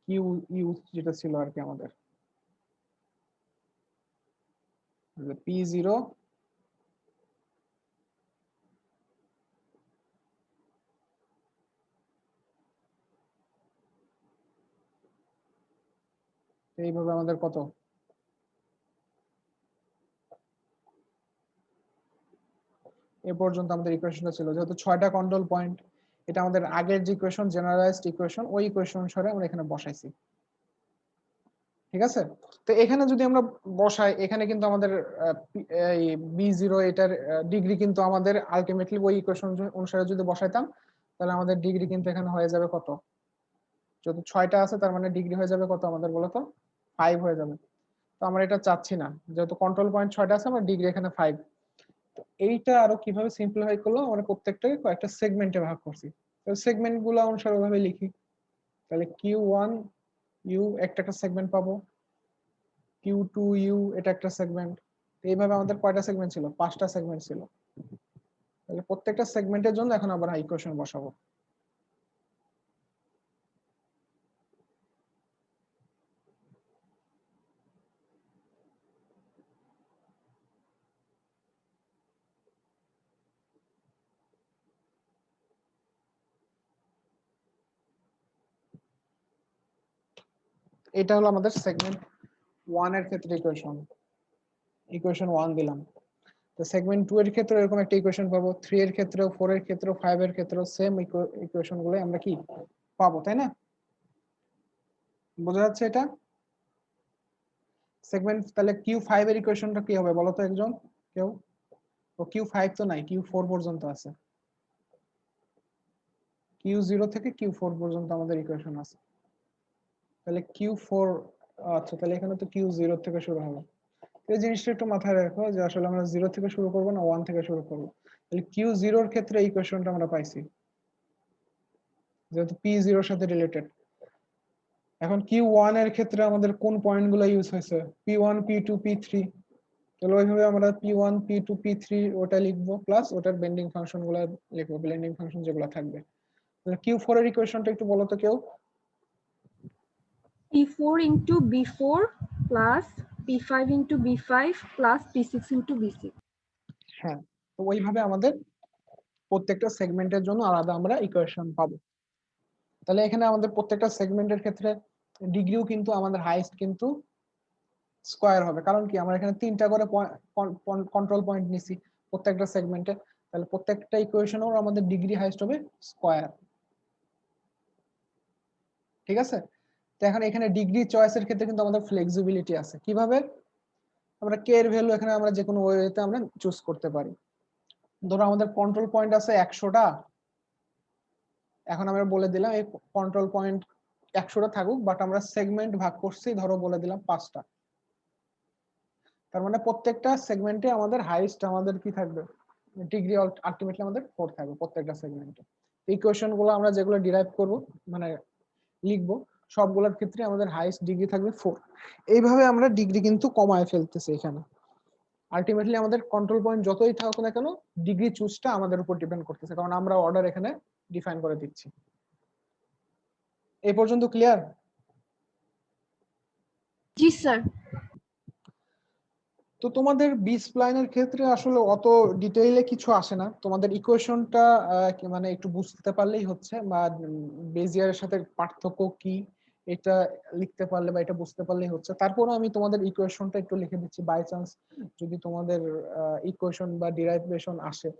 কিউ ইউ যেটা ছিল আর কি আমাদের P0 এইভাবে আমাদের কত এ পর্যন্ত আমাদের ইকুয়েশনটা ছিল, যেহেতু 6টা কন্ট্রোল পয়েন্ট, এটা আমাদের আগের যে ইকুয়েশন জেনারেলাইজড ইকুয়েশন, ওই ইকুয়েশন অনুসারে আমরা এখানে বসাইছি। ঠিক আছে, তো এখানে যদি আমরা বসাই, এখানে কিন্তু আমাদের এই B0 এটার ডিগ্রি কিন্তু আমাদের আলটিমেটলি ওই ইকুয়েশন অনুসারে যদি বসাইতাম, তাহলে আমাদের ডিগ্রি কিন্তু এখানে হয়ে যাবে কত, যেহেতু 6টা আছে তার মানে ডিগ্রি হয়ে যাবে কত আমাদের বলো তো, 5 হয়ে যাবে। তো আমরা এটা চাচ্ছি না, যেহেতু কন্ট্রোল পয়েন্ট 6টা আছে, আমরা ডিগ্রি এখানে 5। তো এইটা আরো কিভাবে সিম্পলিফাই করলো, আমরা প্রত্যেকটাকে কয়েকটা সেগমেন্টে ভাগ করছি। তো সেগমেন্ট গুলো অনুসারে ওইভাবে লিখি, তাহলে Q1 ইউ একটা সেগমেন্ট পাবো, Q2 ইউ এটা একটা সেগমেন্ট। এইভাবে আমাদের কয়টা সেগমেন্ট ছিল, 5টা সেগমেন্ট ছিল। তাহলে প্রত্যেকটা সেগমেন্টের জন্য এখন আবার ইকুয়েশন বসাবো। এটা হলো আমাদের সেগমেন্ট 1 এর ক্ষেত্রে ইকুয়েশন 1 দিলাম। তো সেগমেন্ট 2 এর ক্ষেত্রে এরকম একটা ইকুয়েশন পাবো, 3 এর ক্ষেত্রেও, 4 এর ক্ষেত্রেও, 5 এর ক্ষেত্রেও সেম ইকুয়েশন গুলো আমরা কি পাবো, তাই না? বোঝা যাচ্ছে এটা? সেগমেন্ট তাহলে Q5 এর ইকুয়েশনটা কি হবে বলো তো একজন, কেউ? ও Q5 তো নাই, Q4 পর্যন্ত আছে। Q0 থেকে Q4 পর্যন্ত আমাদের ইকুয়েশন আছে। তাহলে Q4, আচ্ছা তাহলে এখানে তো Q0 থেকে শুরু হবে। এই জিনিসটা একটু মাথায় রাখো যে আসলে আমরা 0 থেকে শুরু করব না 1 থেকে শুরু করব। তাহলে Q0 এর ক্ষেত্রে এই ইকুয়েশনটা আমরা পাইছি, যেহেতু P0 এর সাথে রিলেটেড। এখন Q1 এর ক্ষেত্রে আমাদের কোন পয়েন্টগুলো ইউজ হয়েছে, P1 P2 P3। তাহলে ওইভাবে আমরা P1 P2 P3 ওটা লিখবো, প্লাস ওটার বেন্ডিং ফাংশন গুলো লিখবো, ব্লেন্ডিং ফাংশন যেগুলো থাকবে। তাহলে Q4 এর ইকুয়েশনটা একটু বলো তো কেউ। P4 into B4 plus P5 into B5 plus P6 into B6. হ্যাঁ, তো ওইভাবে আমাদের প্রত্যেকটা সেগমেন্টের জন্য আলাদা আমরা ইকুয়েশন পাবো। তাহলে এখানে আমাদের প্রত্যেকটা সেগমেন্টের ক্ষেত্রে ডিগ্রিও কিন্তু আমাদের হাইয়েস্ট কিন্তু স্কয়ার হবে, কারণ কি আমরা এখানে 3টা করে কন্ট্রোল পয়েন্ট নিছি প্রত্যেকটা সেগমেন্টে। তাহলে প্রত্যেকটা ইকুয়েশনেও আমাদের ডিগ্রি হাইয়েস্ট হবে স্কয়ার। ঠিক আছে, তো এখন এখানে ডিগ্রি চয়েসের ক্ষেত্রে কিন্তু আমাদের ফ্লেক্সিবিলিটি আছে। কিভাবে? আমরা কে এর ভ্যালু এখানে আমরা যে কোনো ওয়েতে আমরা চুজ করতে পারি। ধরো আমাদের কন্ট্রোল পয়েন্ট আছে 100টা, এখন আমরা বলে দিলাম এই কন্ট্রোল পয়েন্ট 100টা থাকুক, বাট আমরা সেগমেন্ট ভাগ করছি ধরো বলে দিলাম 5টা। তার মানে প্রত্যেকটা সেগমেন্টে আমাদের হাইয়েস্ট আমাদের কি থাকবে, ডিগ্রি আলটিমেটলি আমাদের 4 থাকবে প্রত্যেকটা সেগমেন্টে। ইকুয়েশন গুলো আমরা যেগুলো ডিরাইভ করব মানে লিখবো, সবগুলোর ক্ষেত্রে আমাদের হাইয়েস্ট ডিগ্রি থাকবে 4। এইভাবে আমরা ডিগ্রি কিন্তু কমায় ফেলতেছি এখানে। আলটিমেটলি আমাদের কন্ট্রোল পয়েন্ট যতই থাকুক না কেন, ডিগ্রি চুজটা আমাদের উপর ডিপেন্ড করতেছে, কারণ আমরা অর্ডার এখানে ডিফাইন করে দিচ্ছি। এই পর্যন্ত ক্লিয়ার? জি স্যার। তো তোমাদের বি স্প্লাইনের ক্ষেত্রে আসলে অত ডিটেইলে কিছু আসে না, তোমাদের ইকুয়েশনটা মানে একটু বুঝতে পারলেই হচ্ছে, বা বেজিয়ারের সাথে পার্থক্য কি এটা লিখতে পারলে বা এটা বুঝতে পারলেই হচ্ছে। তারপরও আমি তোমাদের ইকুয়েশনটা একটু লিখে দিচ্ছি, বাই চান্স যদি তোমাদের ইকুয়েশন বা ডিরাইভেশন আসে,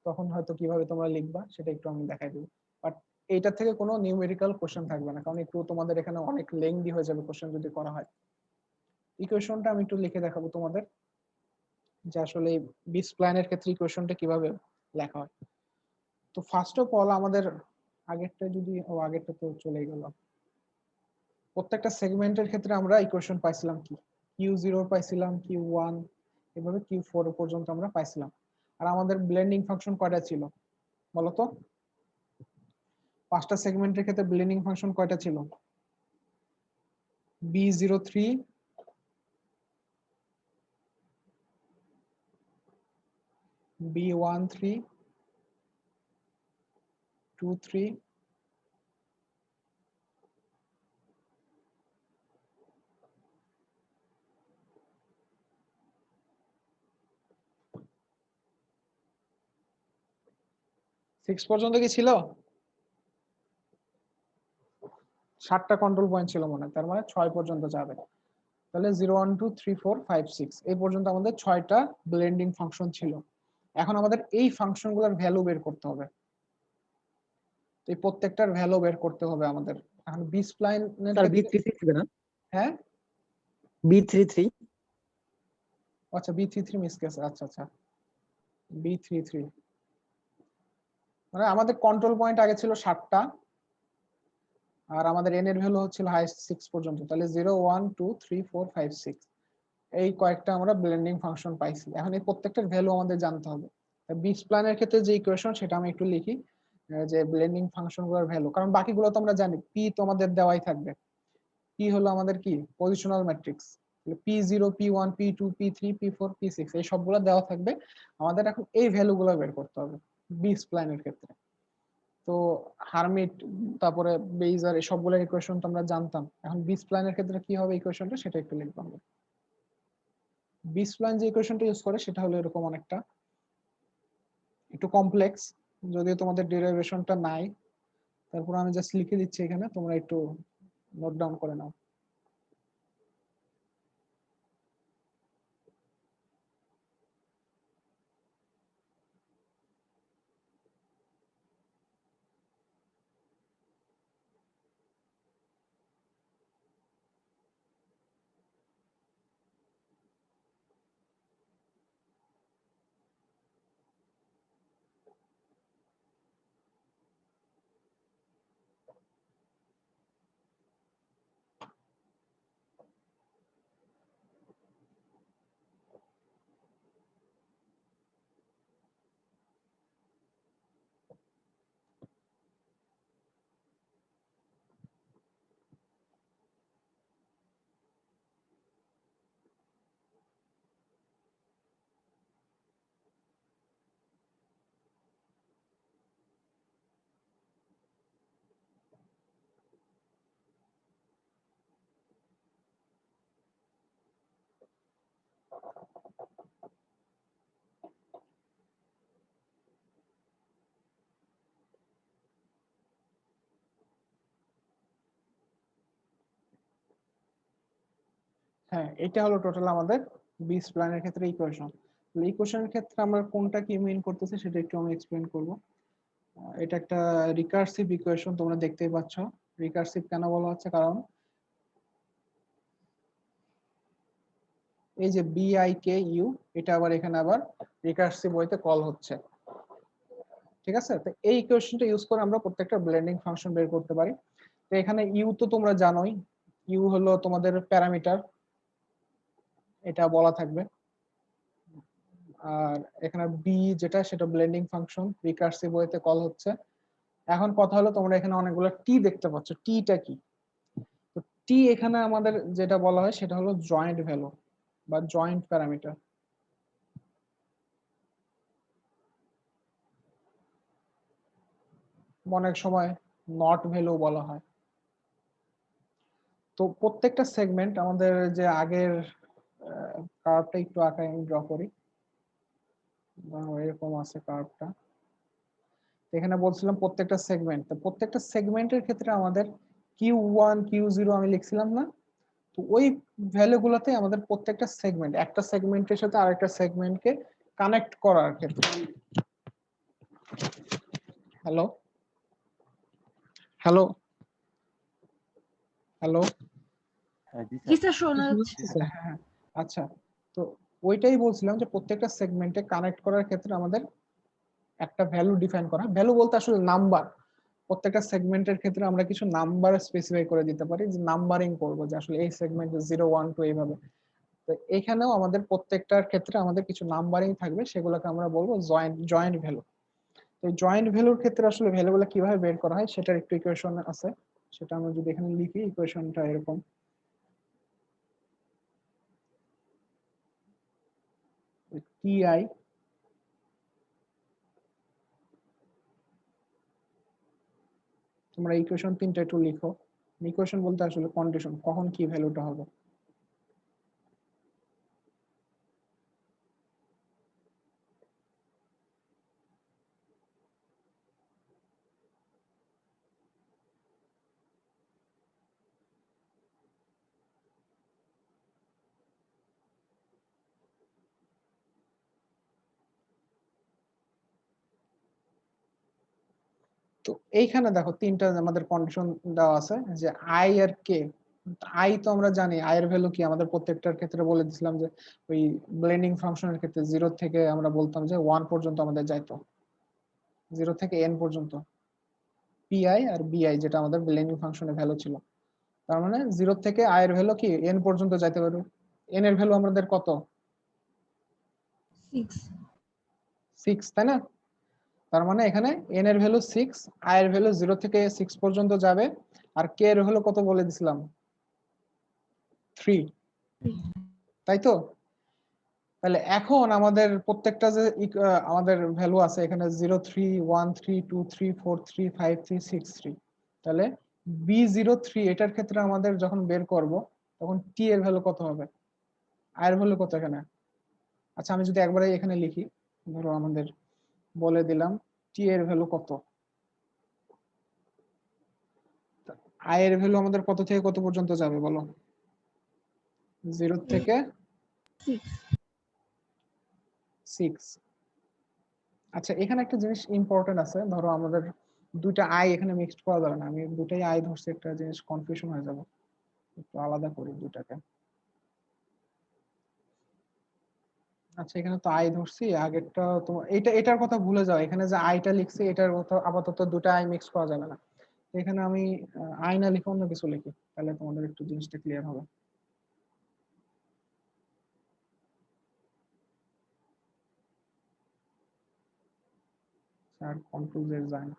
তখন হয়তো কিভাবে তোমরা লিখবা সেটা একটু আমি দেখাই দেবো। বাট এইটা থেকে কোনো নিউমেরিক্যাল কোশ্চেন থাকবে না, কারণ একটু তোমাদের এখানে অনেক লেংদি হয়ে যাবে কোশ্চেন যদি করা হয়। ইকুয়েশনটা আমি একটু লিখে দেখাবো তোমাদের, যে আসলে বি স্প্লাইনের ক্ষেত্রে ইকুয়েশনটা কিভাবে লেখা হয়। তো ফার্স্ট অফ অল আমাদের আগেরটা যদি, আগেরটা তো চলে গেল। প্রত্যেকটা সেগমেন্টের ক্ষেত্রে আমরা ইকুয়েশন পাইছিলাম কি, Q0 পাইছিলাম, Q1, এভাবে Q4 পর্যন্ত আমরা পাইছিলাম। আর আমাদের ব্লেন্ডিং ফাংশন কয়টা ছিল বলতো? 5টা সেগমেন্টের ক্ষেত্রে ব্লেন্ডিং ফাংশন কয়টা ছিল? B03, B13, 23, 6 পর্যন্ত কি ছিল? 7টা কন্ট্রোল পয়েন্ট ছিল মনে হয়, তার মানে 6 পর্যন্ত যাবে। তাহলে 0 1 2 3 4 5 6 এই পর্যন্ত আমাদের 6টা ব্লেন্ডিং ফাংশন ছিল। এখন আমাদের এই ফাংশনগুলোর ভ্যালু বের করতে হবে। এই প্রত্যেকটার ভ্যালু বের করতে হবে আমাদের। এখন বি স্প্লাইনের স্যার ক্ষেত্রে B33 ছিল না? হ্যাঁ B33 আচ্ছা B33 মিস গেছে, আচ্ছা আচ্ছা B33 মানে আমাদের কন্ট্রোল পয়েন্ট আগে ছিল 7টা আর আমাদের n এর ভ্যালু হচ্ছিল হাইয়েস্ট 6 পর্যন্ত, তাহলে 0 1 2 3 4 5 6 এই কয়েকটা আমরা ব্লেন্ডিং ফাংশন পাইছি। এখন এই প্রত্যেকটার ভ্যালু আমাদের জানতে হবে। বি স্প্লাইনের ক্ষেত্রে যে ইকুয়েশন সেটা আমি একটু লিখি, যে ব্লেন্ডিং ফাংশনগুলোর ভ্যালু, কারণ বাকিগুলো তো আমরা জানি, পি তো আমাদের দেওয়াই থাকবে। পি হলো আমাদের কি positional matrix, P0 P1 P2 P3 P4 P6 এই সবগুলো দেওয়া থাকবে। আমাদের এখন এই ভ্যালুগুলো বের করতে হবে বি স্প্লাইনের ক্ষেত্রে। তো হারমিট তারপরে বেইজার এই সবগুলোর ইকুয়েশন তো আমরা জানতাম, এখন বি স্প্লাইনের ক্ষেত্রে কি হবে ইকুয়েশনটা সেটা একটু লিখবো আমরা। বি স্প্লাইন যে ইকুয়েশনটা ইউজ করে সেটা হলো এরকম অনেকটা, একটু কমপ্লেক্স, যদিও তোমাদের ডেরিভেশনটা নাই, তারপর আমি জাস্ট লিখে দিচ্ছি এখানে, তোমরা একটু নোট ডাউন করে নাও। হ্যাঁ এটা হলো টোটাল আমাদের বি স্প্লাইনের ক্ষেত্রে ইকুয়েশন। ইকুয়েশনের ক্ষেত্রে আমরা কোনটা কি মিন করতেছে সেটা একটু আমি এক্সপ্লেন করব। এটা একটা রিকার্সিভ ইকুয়েশন, তোমরা দেখতেই পাচ্ছ। রিকার্সিভ কেন বলা হচ্ছে, কারণ এই যে BIKU এটা আবার এখানে আবার রিকার্সিভ ওয়েতে কল হচ্ছে, ঠিক আছে? তো এই ইকুয়েশনটা ইউজ করে আমরা প্রত্যেকটা ব্লেন্ডিং ফাংশন বের করতে পারি। তো এখানে ইউ তো তোমরা জানোই, ইউ হলো তোমাদের প্যারামিটার, এটা বলা থাকবে। আর এখানে বি যেটা সেটা ব্লেন্ডিং ফাংশন, রিকার্সিভ ওয়েতে কল হচ্ছে। এখন কথা হলো তোমরা এখানে অনেকগুলো টি দেখতে পাচ্ছ, টিটা কি? তো টি এখানে আমাদের যেটা বলা হয় সেটা হলো জয়েন্ট ভ্যালু বা জয়েন্ট প্যারামিটার। অনেক সময় নট ভ্যালু বলা হয়। তো প্রত্যেকটা সেগমেন্ট আমাদের যে আগের কার্ভটা একটু আঁকায় আমি ড্র করি, এরকম আছে কার্ভটা। এখানে বলছিলাম প্রত্যেকটা সেগমেন্ট, তো প্রত্যেকটা সেগমেন্টের ক্ষেত্রে আমাদের Q1 Q0 আমি লিখছিলাম না, তো ওই ভ্যালুগুলোতে আমাদের প্রত্যেকটা সেগমেন্ট একটা সেগমেন্টের সাথে আরেকটা সেগমেন্টকে কানেক্ট করার ক্ষেত্রে। হ্যালো হ্যালো হ্যালো হ্যাঁ জি জি স্যার। স্যার শোনা যাচ্ছে। হ্যাঁ হ্যাঁ আচ্ছা, তো ওইটাই বলছিলাম যে প্রত্যেকটা সেগমেন্টে কানেক্ট করার ক্ষেত্রে আমাদের একটা ভ্যালু ডিফাইন করা, ভ্যালু বলতে আসলে নাম্বার। প্রত্যেকটা সেগমেন্টের ক্ষেত্রে আমরা কিছু নাম্বার স্পেসিফাই করে দিতে পারি, যে নাম্বারিং করবো যে আসলে এই সেগমেন্টে 0 1 2 এইভাবে। তো এখানেও আমাদের প্রত্যেকটার ক্ষেত্রে আমাদের কিছু নাম্বারিং থাকবে, সেগুলোকে আমরা বলবো জয়েন্ট ভ্যালু। তো জয়েন্ট ভ্যালুর ক্ষেত্রে আসলে ভ্যালুগুলো কিভাবে বের করা হয় সেটার একটু ইকুয়েশন আছে, সেটা আমরা যদি এখানে লিখি, ইকুয়েশনটা এরকম। টিআই তোমরা ইকুয়েশন তিনটা একটু লিখো। ইকুয়েশন বলতে আসলে কন্ডিশন, কখন কি ভ্যালুটা হবে। তো এইখানে দেখো তিনটা আমাদের কন্ডিশন দেওয়া আছে যে আই আর কে। আই তো আমরা জানি আই এর ভ্যালু কি, আমাদের প্রত্যেকটার ক্ষেত্রে বলে দিছিলাম যে ওই ব্লেন্ডিং ফাংশনের ক্ষেত্রে 0 থেকে আমরা বলতাম যে 1 পর্যন্ত আমাদের যাইতো, 0 থেকে n পর্যন্ত পিআই আর বিআই যেটা আমাদের ব্লেন্ডিং ফাংশনের ভ্যালু ছিল। তার মানে 0 থেকে আই এর ভ্যালু কি n পর্যন্ত যাইতে পারবে। n এর ভ্যালু আমাদের কত? 6 6, তাই না? তার মানে এখানে n এর ভ্যালু 6, i এর ভ্যালু 0 থেকে 6 পর্যন্ত যাবে, আর k এর ভ্যালু কত বলে দিছিলাম? 3, তাই তো? তাহলে এখন আমাদের প্রত্যেকটা যে আমাদের ভ্যালু আছে এখানে 0 3 1 3 2 3 4 3 5 3 6 3, তাহলে b03 এটার ক্ষেত্রে আমাদের যখন বের করব তখন t এর ভ্যালু কত হবে, i এর ভ্যালু কত এখানে? আচ্ছা আমি যদি একবারে এখানে লিখি, ধরো আমাদের বলে দিলাম t এর ভ্যালু কত। i এর ভ্যালু আমাদের কত থেকে কত পর্যন্ত যাবে বলো? 0 থেকে 6। আচ্ছা এখানে একটা জিনিস ইম্পর্টেন্ট আছে, ধরো আমাদের দুইটা আই এখানে মিক্সড করা যাবে না, আমি দুটাই আই ধরছি, একটা জিনিস কনফিউশন হয়ে যাবে, একটু আলাদা করি দুটাকে। আচ্ছা এখানে তো আই ধরছি, আগেরটা তোমার এটার কথা ভুলে যাও, এখানে যে আইটা লিখছি এটার কথা আপাতত দুটা আই মিক্স করা যাবে না। এখানে আমি আই না লিখে অন্য কিছু লিখি, তাহলে তোমাদের একটু জিনিসটা ক্লিয়ার হবে। আর কনফিউজের যায় না।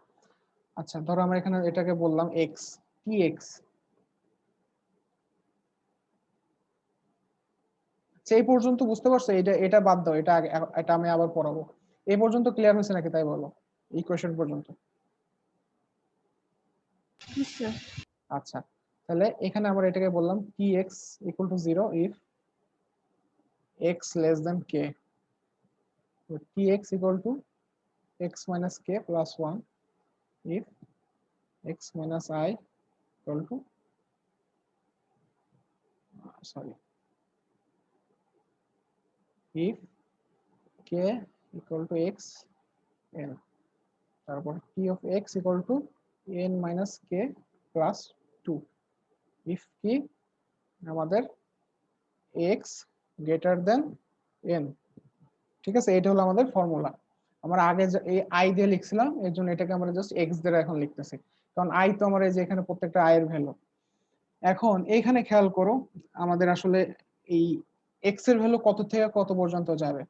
আচ্ছা ধরো আমরা এখানে এটাকে বললাম এক্স, কি এক্স? এই পর্যন্ত বুঝতে পারছো? এটা এটা বাদ দাও, এটা এটা আমি আবার পড়াবো। এই পর্যন্ত ক্লিয়ার হয়েছে নাকি তাই বলো, ইকুয়েশন পর্যন্ত? আচ্ছা তাহলে এখানে আমরা এটাকে বললাম কি X equal to 0 if X less than K, কি X equal to X minus K plus 1 if X minus I equal to sorry if k equal to x n, তারপর p of x equal to n minus k plus 2 if কি আমাদের x greater than n। ঠিক আছে, এটা হলো আমাদের formula. আমরা আগে এই i দিয়ে লিখছিলাম, এর জন্য এটাকে আমরা জাস্ট x দিয়ে এখন লিখতেছি, কারণ i তো আমার এই যে এখানে প্রত্যেকটা i এর ভ্যালু। এখন এইখানে খেয়াল করো আমাদের আসলে এই x এর ভ্যালু কত থেকে কত পর্যন্ত যাবে।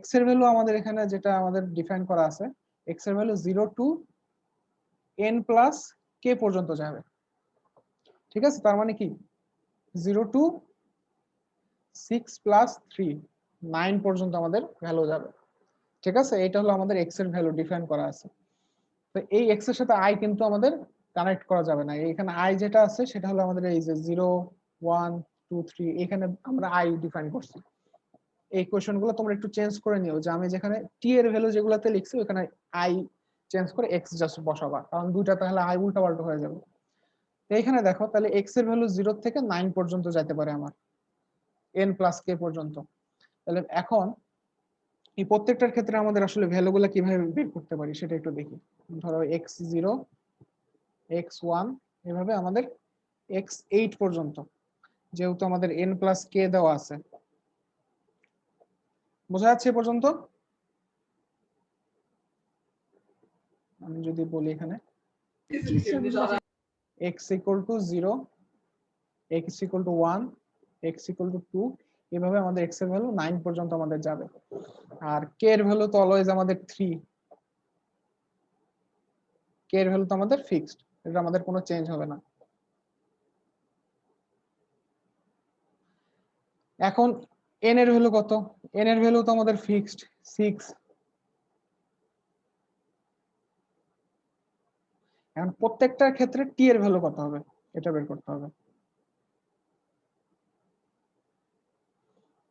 x এর ভ্যালু আমাদের এখানে যেটা আমাদের ডিফাইন করা আছে, x এর value 0 to n plus k পর্যন্ত যাবে। ঠিক আছে, তার মানে কি 0 টু 6 প্লাস 3 9 পর্যন্ত আমাদের ভ্যালু যাবে। ঠিক আছে, এটা হলো আমাদের x এর ভ্যালু ডিফাইন করা আছে। তো এই x এর সাথে i কিন্তু আমাদের কানেক্ট করা যাবে না, এখানে i যেটা আছে সেটা হলো আমাদের এই যে 0 1 2 3, এখানে আমরা i ডিফাইন করছি। এই কোশ্চেন গুলো তোমরা একটু চেঞ্জ করে নিও, যে আমি যেখানে টি এর ভ্যালু যেগুলোতে লিখছি ওখানে আই চেঞ্জ করে এক্স জাস্ট বসাবা, কারণ দুইটা তাহলে আই উল্টা পাল্টা হয়ে যাবে। এইখানে দেখো তাহলে এক্স এর ভ্যালু 0 থেকে 9 পর্যন্ত যাইতে পারে আমার, n প্লাস কে পর্যন্ত। তাহলে এখন এই প্রত্যেকটার ক্ষেত্রে আমাদের আসলে ভ্যালুগুলো কিভাবে বের করতে পারি সেটা একটু দেখি। ধরো x0 x1 এভাবে আমাদের x8 পর্যন্ত, যেহেতু আমাদের n প্লাস কে দেওয়া আছে। বোঝা যাচ্ছে এ পর্যন্ত? আমি যদি বলি এখানে x equal to 0, x equal to 1, x equal to 2, এভাবে আমাদের x এর ভ্যালু 9 পর্যন্ত আমাদের যাবে। আর k এর ভ্যালু তো অলওয়েজ আমাদের 3, k এর ভ্যালু তো আমাদের ফিক্সড, এটা আমাদের কোনো চেঞ্জ হবে না। এখন n এর ভ্যালু কত? n এর ভ্যালু তো আমাদের ফিক্সড 6। এখন প্রত্যেকটার ক্ষেত্রে t এর ভ্যালু কত হবে এটা বের করতে হবে।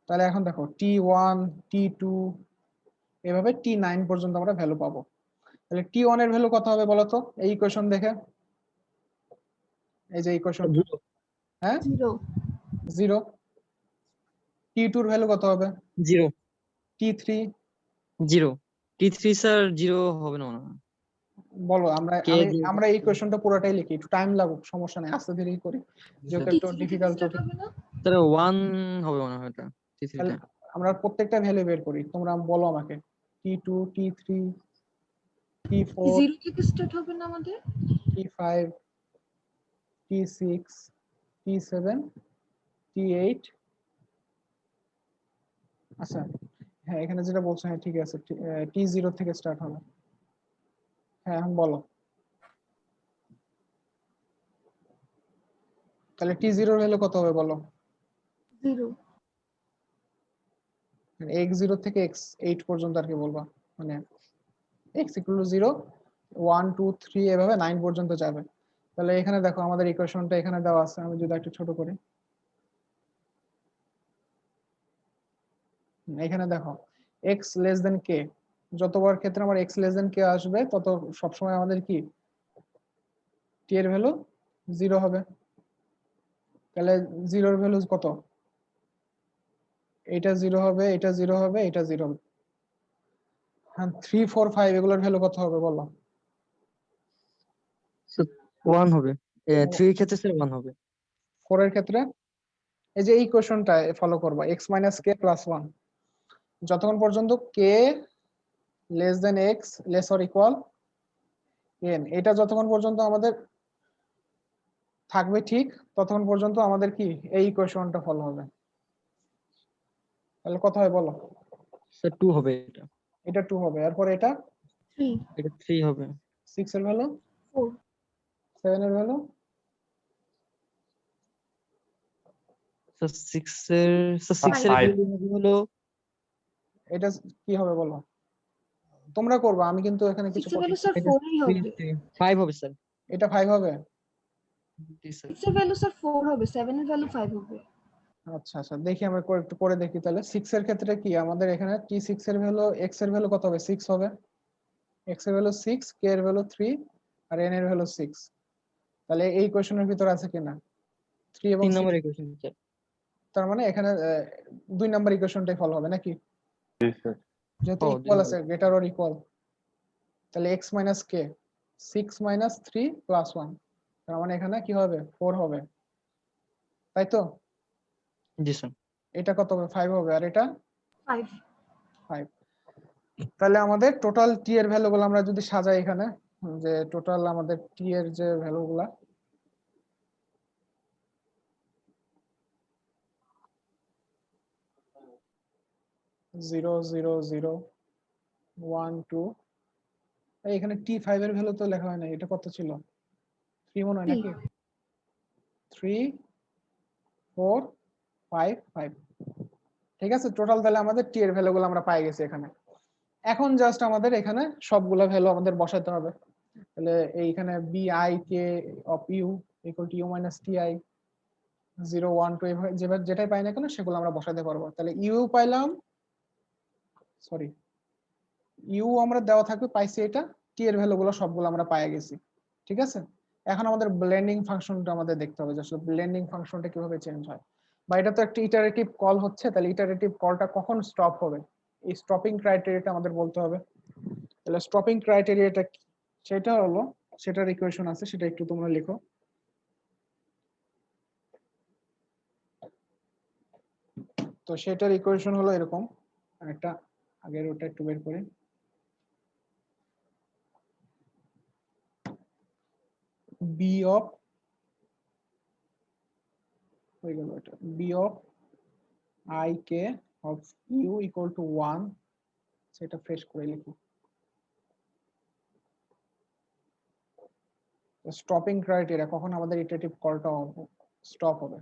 তাহলে এখন দেখো t1 t2 এভাবে t9 পর্যন্ত আমরা ভ্যালু পাবো। তাহলে t1 এর ভ্যালু কত হবে বলো তো এই ইকুয়েশন দেখে, এই যে ইকুয়েশন, হ্যাঁ 0। t2 এর ভ্যালু কত হবে? 0 t3 0 T3 স্যার 0 হবে না মনে হয়। বলো, আমরা কে আমরা এই কোয়েশ্চনটা পুরোটাই লিখি, একটু টাইম লাগুক সমস্যা নেই, আস্তে ধীরেই করি, যেহেতু একটু ডিফিকাল্ট টপিক। স্যার 1 হবে মনে হয় এটা T3 তাহলে টা। আমরা প্রত্যেকটা ভ্যালু বের করি, তোমরা বলো আমাকে T2 T3 T4 জিরো থেকে স্টার্ট হবে না আমাদের? T5 T6 T7 T8। আচ্ছা হ্যাঁ, এখানে যেটা বলছো হ্যাঁ ঠিক আছে, T0 থেকে স্টার্ট হবে। হ্যাঁ এখন বলো, তাহলে T0 এর ভ্যালু কত হবে বলো? 0। x0 থেকে x8 পর্যন্ত আর কি বলবা, মানে x equal to 0 1 2 3 এভাবে 9 পর্যন্ত যাবে। তাহলে এখানে দেখো আমাদের ইকুয়েশনটা এখানে দেওয়া আছে, আমি যদি একটু ছোট করি, এখানে দেখো x লেস দেন k, যতবার ক্ষেত্রে আমার x লেস দেন k আসবে তত সবসময় আমাদের কি t এর ভ্যালু 0 হবে। তাহলে 0 এর ভ্যালু কত? এটা 0 হবে, এটা 0 হবে, এটা 0 হবে। হ্যাঁ 3 4 5 এগুলোর ভ্যালু কত হবে বলো? 1 হবে। 3 এর ক্ষেত্রে স্যার 1 হবে। 4 এর ক্ষেত্রে এই যে এই কোশ্চেনটা ফলো করবা, x - k + 1 যতক্ষণ পর্যন্ত k less than x less or equal n, এটা যতক্ষণ পর্যন্ত আমাদের থাকবে ঠিক, ততক্ষণ পর্যন্ত আমাদের কি এই ইকুয়েশনটা ফলো হবে। তাহলে কত হয় বলো? স্যার 2 হবে এটা। এটা 2 হবে, এরপর এটা 3 এটা 3 হবে। 6 এর ভ্যালু, 4 7 এর ভ্যালু, স্যার 6 এর স্যার 6 এর 5 5 ভ্যালু হলো এটা কি হবে বলো? তোমরা করবা, আমি কিন্তু এখানে কিছু 6 এর করতে। ভ্যালু স্যার 4 ই হবে। 5 হবে স্যার। এটা 5 হবে। জি স্যার। 6 এর ভ্যালু স্যার 4 হবে, 7 এর ভ্যালু 5 হবে। আচ্ছা আচ্ছা, দেখি আমরা একটু করে দেখি। তাহলে 6 এর ক্ষেত্রে কি আমাদের এখানে t6 এর ভ্যালু, x এর ভ্যালু কত হবে? 6 হবে। x এর ভ্যালু 6, k এর ভ্যালু 3 আর n এর ভ্যালু 6। তাহলে এই কোশ্চেনের ভিতর আছে কিনা 3 এবং 3 6? নম্বর ইকুয়েশন স্যার। তার মানে এখানে 2 নাম্বার ইকুয়েশনটাই ফলো হবে নাকি, জি স্যার। যেহেতু ও 2 ইকুয়াল নম্বর। আছে, গ্রেটার অর ইকুয়াল। তাহলে x - k 6 - 3 + 1, তার মানে এখানে কি হবে 4 হবে, তাই তো? জি স্যার। এটা কত হবে? 5 হবে, আর এটা 5 5। তাহলে আমাদের টোটাল টি এর ভ্যালুগুলো আমরা যদি সাজাই এখানে, যে টোটাল আমাদের টি এর যে ভ্যালুগুলা, জিরো জিরো জিরো 1 2, এখানে T5 এর ভ্যালু তো লেখা হয় না, এটা কত ছিল? 3 মনে হয় 3 নাকি? 3 4 5 5। ঠিক আছে, টোটাল তাহলে আমাদের টি এর ভ্যালুগুলো আমরা পেয়ে গেছি এখানে। এখন জাস্ট আমাদের এখানে সবগুলো ভ্যালু আমাদের বসাতে হবে। তাহলে এইখানে bik of u equal to u - ti 0 1 2 এভাবে যেটাই পাই না কেন সেগুলো আমরা বসাতে পারবো। তাহলে ইউ পাইলাম, সরি ইউ আমরা দেওয়া থাকবে পাইছি, এটা টি এর ভ্যালুগুলো সবগুলো আমরা পেয়ে গেছি। ঠিক আছে, এখন আমাদের ব্লেন্ডিং ফাংশনটা আমাদের দেখতে হবে যে আসলে ব্লেন্ডিং ফাংশনটা কিভাবে চেঞ্জ হয়, বা এটা তো একটা ইটারেটিভ কল হচ্ছে, তাহলে ইটারেটিভ কলটা কখন স্টপ হবে, এই স্টপিং ক্রাইটেরিয়াটা আমাদের বলতে হবে। তাহলে স্টপিং ক্রাইটেরিয়াটা সেটা হলো, সেটার ইকুয়েশন আছে, সেটা একটু তোমরা লিখো। তো সেটার ইকুয়েশন হলো এরকম, একটা আগের ওটা একটু বের করি। বি অফ, হয়ে গেল এটা, b of i k of u equal to 1, সেটা ফ্রেশ করে লিখি। স্টপিং ক্রাইটেরিয়া কখন আমাদের ইটারেটিভ কলটা স্টপ হবে।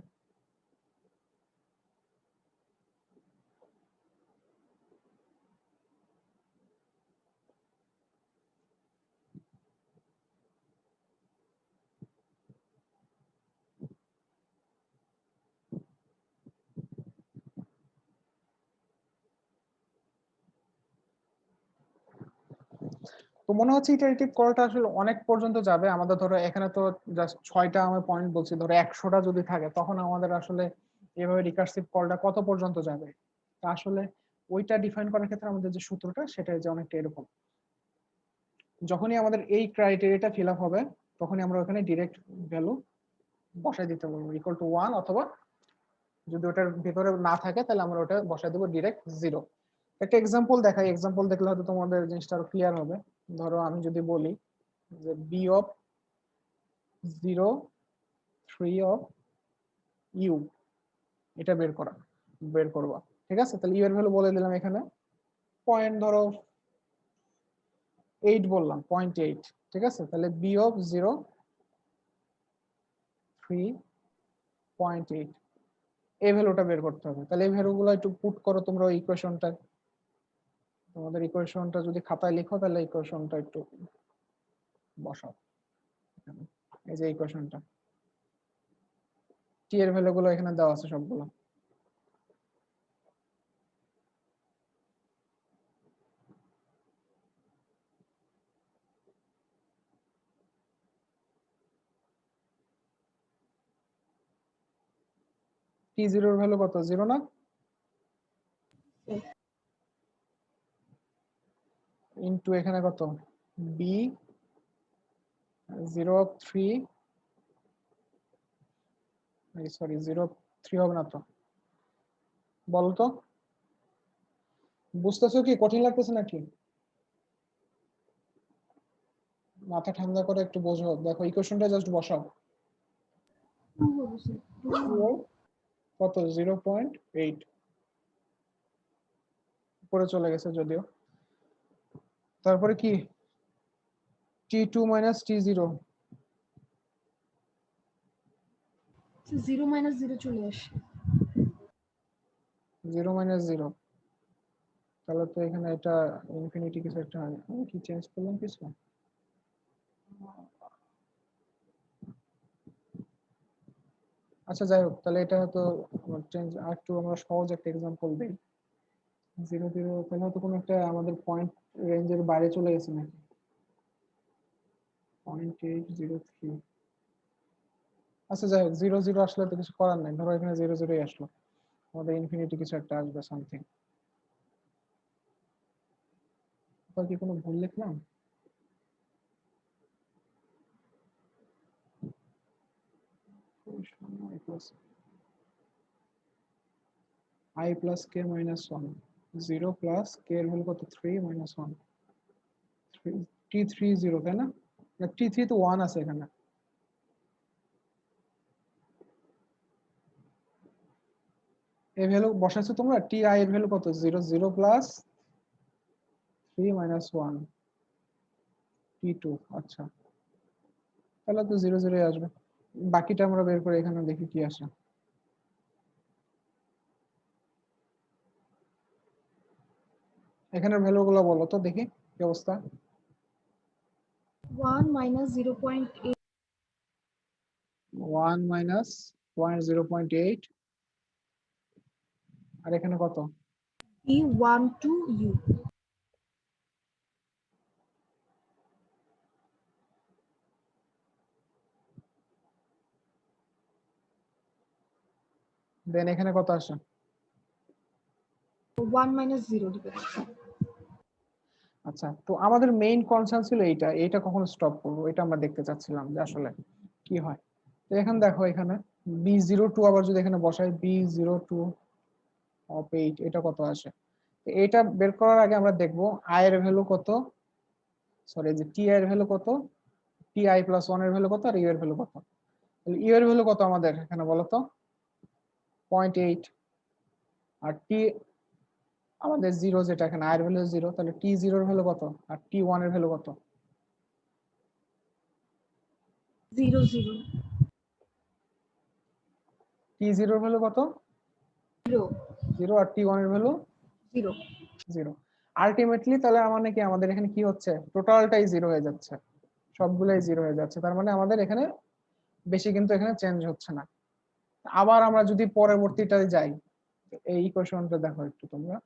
তো মনে হচ্ছে ইটারেটিভ কলটা আসলে অনেক পর্যন্ত যাবে আমাদের। ধরো এখানে তো জাস্ট 6টা আমি পয়েন্ট বলছি, ধরো 100টা যদি থাকে তখন আমাদের আসলে এভাবে রিকার্সিভ কলটা কত পর্যন্ত যাবে। তা আসলে ওইটা ডিফাইন করার ক্ষেত্রে আমাদের যে সূত্রটা সেটা যে অনেকটা এরকম, যখনই আমাদের এই ক্রাইটেরিয়াটা ফিল আপ হবে তখনই আমরা ওখানে ডিরেক্ট ভ্যালু বসাই দিতে পারবো, ইকুয়াল টু 1, অথবা যদি ওটার ভিতরে না থাকে তাহলে আমরা ওটা বসাই দেবো ডিরেক্ট 0। একটা এক্সাম্পল দেখাই, এক্সাম্পল দেখলে হয়তো তোমাদের জিনিসটা আরো ক্লিয়ার হবে। ধরো আমি যদি বলি যে বি অফ 0, 3 অফ ইউ, এটা বের করবা। ঠিক আছে, তাহলে ইউ এর ভ্যালু বলে দিলাম এখানে পয়েন্ট, ধরো 8 বললাম, 0.8। ঠিক আছে, তাহলে বি অফ 0, 3.8, এই ভ্যালুটা বের করতে হবে। তাহলে এই ভ্যালুগুলো একটু পুট করো তোমরা ওই ইকুয়েশনটা, তোমাদের ইকুয়েশনটা যদি খাতায় লিখো তাহলে ইকুয়েশনটা একটু বসাও। এই যে ইকুয়েশনটা, টি এর ভ্যালুগুলো এখানে দেওয়া আছে সবগুলো। টি জিরোর ভ্যালু কত, 0 না? ইনটু এখানে কত, বি 0 অফ 3, সরি 0 অফ 3 হবে না তো, বলো তো বুঝতেছো কি, কঠিন লাগতেছে নাকি? মাথা ঠান্ডা করে একটু বোঝো, দেখো ইকুয়েশনটা জাস্ট বসাও। 2 হবে স্যার। 2 কত, 0.8 উপরে চলে গেছে যদিও। তারপরে কি, T2 মাইনাস T0, 0 মাইনাস 0 চলে আসে। 0 মাইনাস 0, তাহলে তো এখানে এটা ইনফিনিটি কিছু একটা হয়। আমি কি চেঞ্জ করলাম কিছু? আচ্ছা যাই হোক, তাহলে এটা হয়তো চেঞ্জ, আর একটু আমরা সহজ একটা এক্সাম্পল দিই। 0 0, তাহলে হয়তো কোনো একটা আমাদের পয়েন্ট রেঞ্জের বাইরে চলে গেছে নাকি, 0.803। আচ্ছা যাই হোক, 0 0 আসলে তো কিছু করার নাই, ধরো এখানে 0 0ই আসলো, আমাদের ইনফিনিটি কিছু একটা আসবে সামথিং। কি কোনো ভুল লিখলাম? I plus k minus 1, 0 plus k এর ভ্যালু কত, 3 minus 1, T3 0, তাই না? T3 তো 1 আছে এখানে। এই ভ্যালু বসাইছো তোমরা, Ti এর ভ্যালু কত, 0 0 plus 3 minus 1, T2। আচ্ছা, তাহলে তো 0 0 আসবে। বাকিটা আমরা বের করে এখানে দেখি কি আসে। এখানের ভ্যালুগুলো বলো তো দেখি কি অবস্থা। 1 মাইনাস 0.8, 1 মাইনাস 0.8, আর এখানে কত, T1 to U। দেন এখানে কত আসে, 1 মাইনাস 0 দিবে। আচ্ছা তো আমাদের মেইন কনসার্ন ছিল এইটা কখন স্টপ করবো, এটা আমরা দেখতে চাচ্ছিলাম যে আসলে কি হয়। তো এখন দেখো এখানে B02 আবার যদি এখানে বসাই, B02 অফ 8, এটা কত আসে। তো এটা বের করার আগে আমরা দেখবো I এর ভ্যালু কত, সরি যে Ti এর ভ্যালু কত, Ti প্লাস 1 এর ভ্যালু কত, আর ইউ এর ভ্যালু কত। তাহলে ইউ এর ভ্যালু কত আমাদের এখানে বলো তো, 0.8, আর টি আমাদের 0, যেটা এখানে I এর ভ্যালু 0, তাহলে T0 এর ভ্যালু কত, আর T1 এর ভ্যালু কত, 0 0 T0 এর ভ্যালু কত, 0 0, আর T1 এর ভ্যালু 0। 0। আলটিমেটলি তাহলে মানে কি, আমাদের এখানে কি হচ্ছে, টোটালটাই 0 হয়ে যাচ্ছে, সবগুলাই 0 হয়ে যাচ্ছে। তার মানে আমাদের এখানে বেশি কিন্তু এখানে চেঞ্জ হচ্ছে না। আবার আমরা যদি পরবর্তীটায় যাই, এই ইকুয়েশনটা দেখো একটু তোমরা,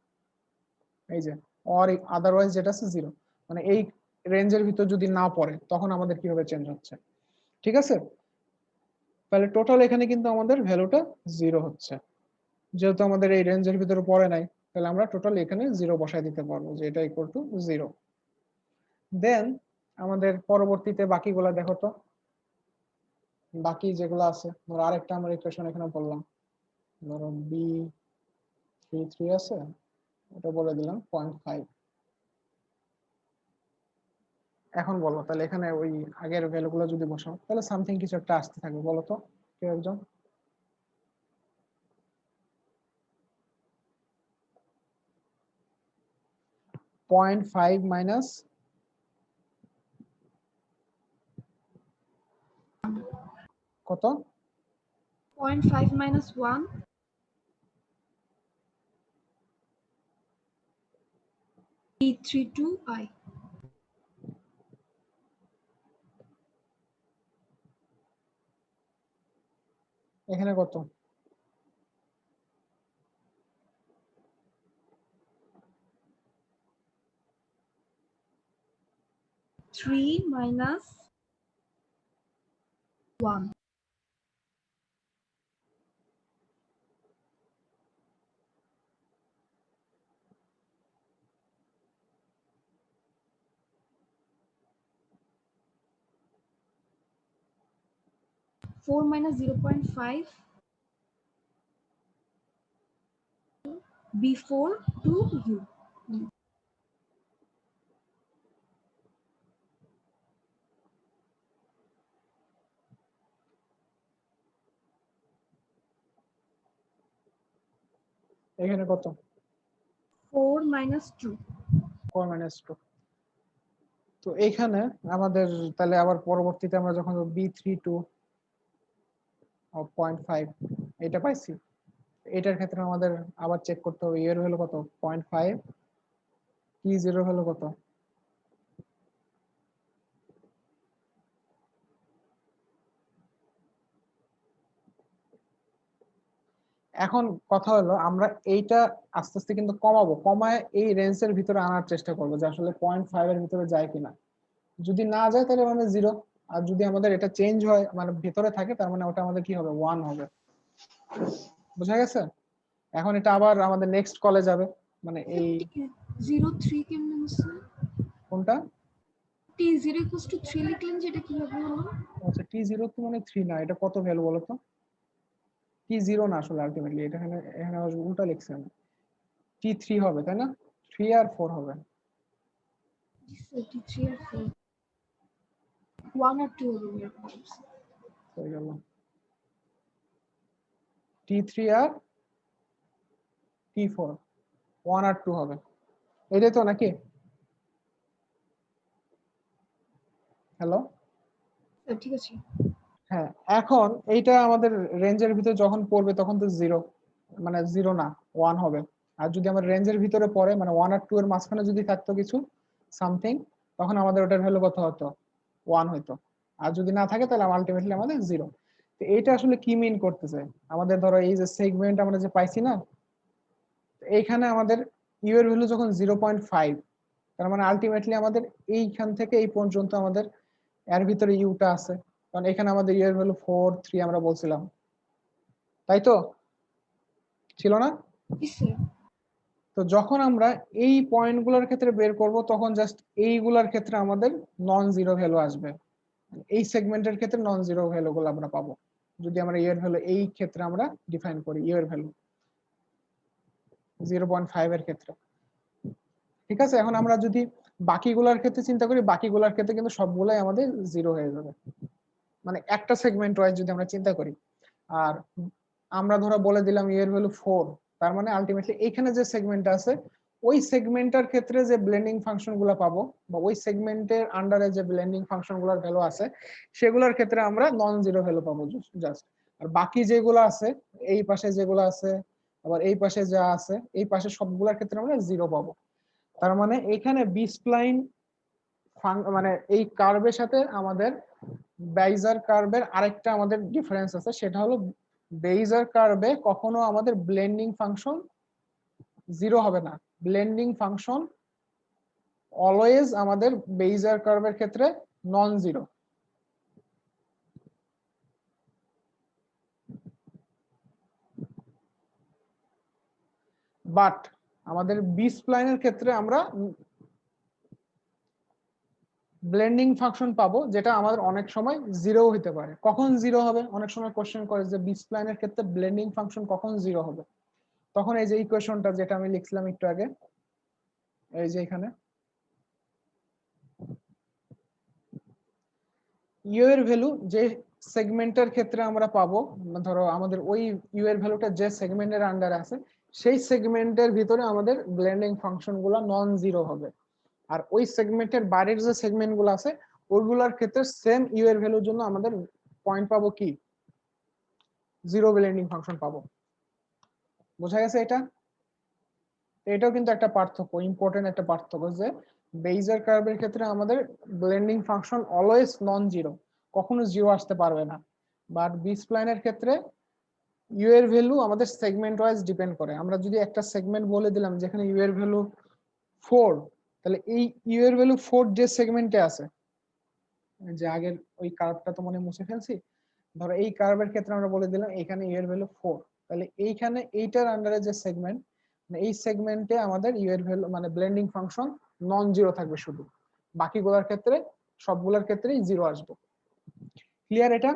এই যে অর আদারওয়াইজ যেটা আছে 0, মানে এই রেঞ্জের ভিতর যদি না পড়ে তখন আমাদের কিভাবে চেঞ্জ হচ্ছে। ঠিক আছে, তাহলে টোটাল এখানে কিন্তু আমাদের ভ্যালুটা 0 হচ্ছে, যেহেতু আমাদের এই রেঞ্জের ভিতরে পড়ে নাই, তাহলে আমরা টোটাল এখানে 0 বসায় দিতে পারবো, যে এটা ইকুয়াল টু 0। দেন আমাদের পরবর্তীতে বাকিগুলা দেখো তো, বাকি যেগুলো আছে। ধরো আরেকটা আমরা ইকুয়েশন এখানে বললাম, ধরো B33 আছে, এটা বলে দিলাম 0.5। এখন বলো তাহলে এখানে ওই আগের ভ্যালুগুলো যদি বসাও তাহলে সামথিং কিছু একটা আসতে থাকবে, বলো তো কেউ একজন। পয়েন্ট ফাইভ মাইনাস কত? 0.5 minus 1. B32i. এখানে কত? Three minus 1. Four minus 0.5. B4 to U. এখানে কত? 4 minus 2. 4 মাইনাস 2। তো এইখানে আমাদের তাহলে আবার পরবর্তীতে আমরা যখন B32 0.5 এটা পাইছি, এটার ক্ষেত্রে আমাদের আবার চেক করতে হবে এর হলো কত 0.5, T0 হলো কত? এখন কথা হলো আমরা এইটা আস্তে আস্তে কিন্তু কমাবো, কমায় এই রেঞ্জের ভিতরে আনার চেষ্টা করবো যে আসলে 0.5 এর ভিতরে যায় কিনা। যদি না যায় তাহলে মানে 0, আর যদি আমাদের এটা চেঞ্জ হয় মানে ভিতরে থাকে তার মানে ওটা আমাদের কি হবে 1 হবে। বুঝা গেছে? এখন এটা আবার আমাদের নেক্সট কলে যাবে, মানে এই 0.3 কেমনে হচ্ছে? কোনটা? T0 equals to 3 লিখলেন যেটা কিভাবে হলো? আচ্ছা T0 তো মানে 3 না, এটা কত ভ্যালু বলো তো? T0 না আসলে আলটিমেটলি এটা এখানে এখানে উল্টা লিখছি আমি, T3 হবে তাই না? 3 আর 4 হবে। T3 আর 4. 1 আর 2 হবে এরকম করছে। হয়ে গেল T3 আর T4, 1 আর 2 হবে, এটাই তো নাকি? হ্যালো, ঠিক আছে। হ্যাঁ। এখন এইটা আমাদের রেঞ্জের ভিতরে যখন পড়বে তখন তো 0, মানে 0 না 1 হবে। আর যদি আমার রেঞ্জের ভিতরে পড়ে মানে 1 আর 2 এর মাঝখানে যদি থাকতো কিছু সামথিং, তখন আমাদের ওটার ভ্যালু কত হতো 1 হইতো। আর যদি না থাকে তাহলে আলটিমেটলি আমাদের 0। তো এইটা আসলে কি মিন করতেছে, আমাদের ধরো এই যে সেগমেন্ট আমরা যে পাইছি না, এইখানে আমাদের ইউ এর ভ্যালু যখন 0.5, তার মানে আলটিমেটলি আমাদের এইখান থেকে এই পর্যন্ত আমাদের এর ভিতরে ইউটা আছে, কারণ এখানে আমাদের ইউ এর ভ্যালু 4 3 আমরা বলছিলাম, তাই তো ছিল না? তো যখন আমরা এই পয়েন্টগুলোর ক্ষেত্রে বের করব তখন জাস্ট এইগুলোর ক্ষেত্রে আমাদের নন জিরো ভ্যালু আসবে, এই সেগমেন্টের ক্ষেত্রে নন জিরো ভ্যালু গুলো আমরা পাবো যদি আমরা ইউ এর ভ্যালু এই ক্ষেত্রে আমরা ডিফাইন করি ইউ এর ভ্যালু 0.5 এর ক্ষেত্রে। ঠিক আছে, এখন আমরা যদি বাকিগুলোর ক্ষেত্রে চিন্তা করি, বাকিগুলোর ক্ষেত্রে কিন্তু সবগুলাই আমাদের জিরো হয়ে যাবে, মানে একটা সেগমেন্ট ওয়াইজ যদি আমরা চিন্তা করি। আর আমরা ধরো বলে দিলাম ইউ এর ভ্যালু 4, তার মানে আলটিমেটলি এখানে যে সেগমেন্টটা আছে ওই সেগমেন্টের ক্ষেত্রে যে ব্লেন্ডিং ফাংশন গুলো পাবো বা ওই সেগমেন্টের আন্ডারে যে ব্লেন্ডিং ফাংশন গুলোর ভ্যালু আছে সেগুলোর ক্ষেত্রে আমরা নন জিরো ভ্যালু পাবো জাস্ট। আর বাকি যেগুলো আছে এই পাশে যেগুলো আছে আবার এই পাশে যা আছে এই পাশে সবগুলোর ক্ষেত্রে আমরা জিরো পাবো। তার মানে এখানে বি স্প্লাইন মানে এই কার্ভের সাথে আমাদের বেইজার কার্ভের আরেকটা আমাদের ডিফারেন্স আছে, সেটা হলো বেইজার কার্ভে কখনো আমাদের ব্লেন্ডিং ফাংশন জিরো হবে না, ব্লেন্ডিং ফাংশন অলওয়েজ আমাদের বেইজার কার্ভের ক্ষেত্রে নন জিরো। বাট আমাদের বি স্প্লাইনের ক্ষেত্রে আমরা ব্লেন্ডিং ফাংশন পাবো যেটা আমাদের অনেক সময় জিরো হতে পারে। কখন জিরো হবে? অনেক সময় কোশ্চেন করে যে বি স্প্লাইনের ক্ষেত্রে ব্লেন্ডিং ফাংশন কখন জিরো হবে। তখন এই যে ইকুয়েশনটা যেটা আমি লিখছিলাম একটু আগে, এই যে এখানে ইউ এর ভ্যালু যে সেগমেন্টের ক্ষেত্রে আমরা পাবো, ধরো আমাদের ওই ইউ এর ভ্যালুটা যে সেগমেন্টের আন্ডারে আছে সেই সেগমেন্টের ভিতরে আমাদের ব্লেন্ডিং ফাংশন গুলা নন জিরো হবে। আর ওই সেগমেন্টের বাইরের যে সেগমেন্ট গুলো আছে ওইগুলোর ক্ষেত্রে সেম ইউ এর ভ্যালুর জন্য আমাদের পয়েন্ট পাবো কি, জিরো ব্লেন্ডিং ফাংশন পাবো। বোঝা গেছে এটা? এটাও কিন্তু একটা পার্থক্য, ইম্পর্টেন্ট একটা পার্থক্য, যে বেইজের কার্ভের ক্ষেত্রে আমাদের blending function always non zero, কখনো জিরো আসতে পারবে না। বাট বি স্প্লাইনের ক্ষেত্রে ইউ এর ভ্যালু আমাদের সেগমেন্ট ওয়াইজ ডিপেন্ড করে। আমরা যদি একটা সেগমেন্ট বলে দিলাম যেখানে ইউ এর ভ্যালু 4, তাহলে এই ইউ এর ভ্যালু 4 যে সেগমেন্টে আছে, যে আগের ওই কার্ভটা তো মনে মুছে ফেলছি, ধরো এই কার্ভের ক্ষেত্রে আমরা বলে দিলাম এখানে ইউ এর ভ্যালু 4, তাহলে এইখানে এইটার আন্ডারে যে সেগমেন্ট, মানে এই সেগমেন্টে আমাদের ইউ এর ভ্যালু মানে ব্লেন্ডিং ফাংশন নন জিরো থাকবে শুধু, বাকিগুলোর ক্ষেত্রে সবগুলোর ক্ষেত্রেই জিরো আসবে। ক্লিয়ার এটা?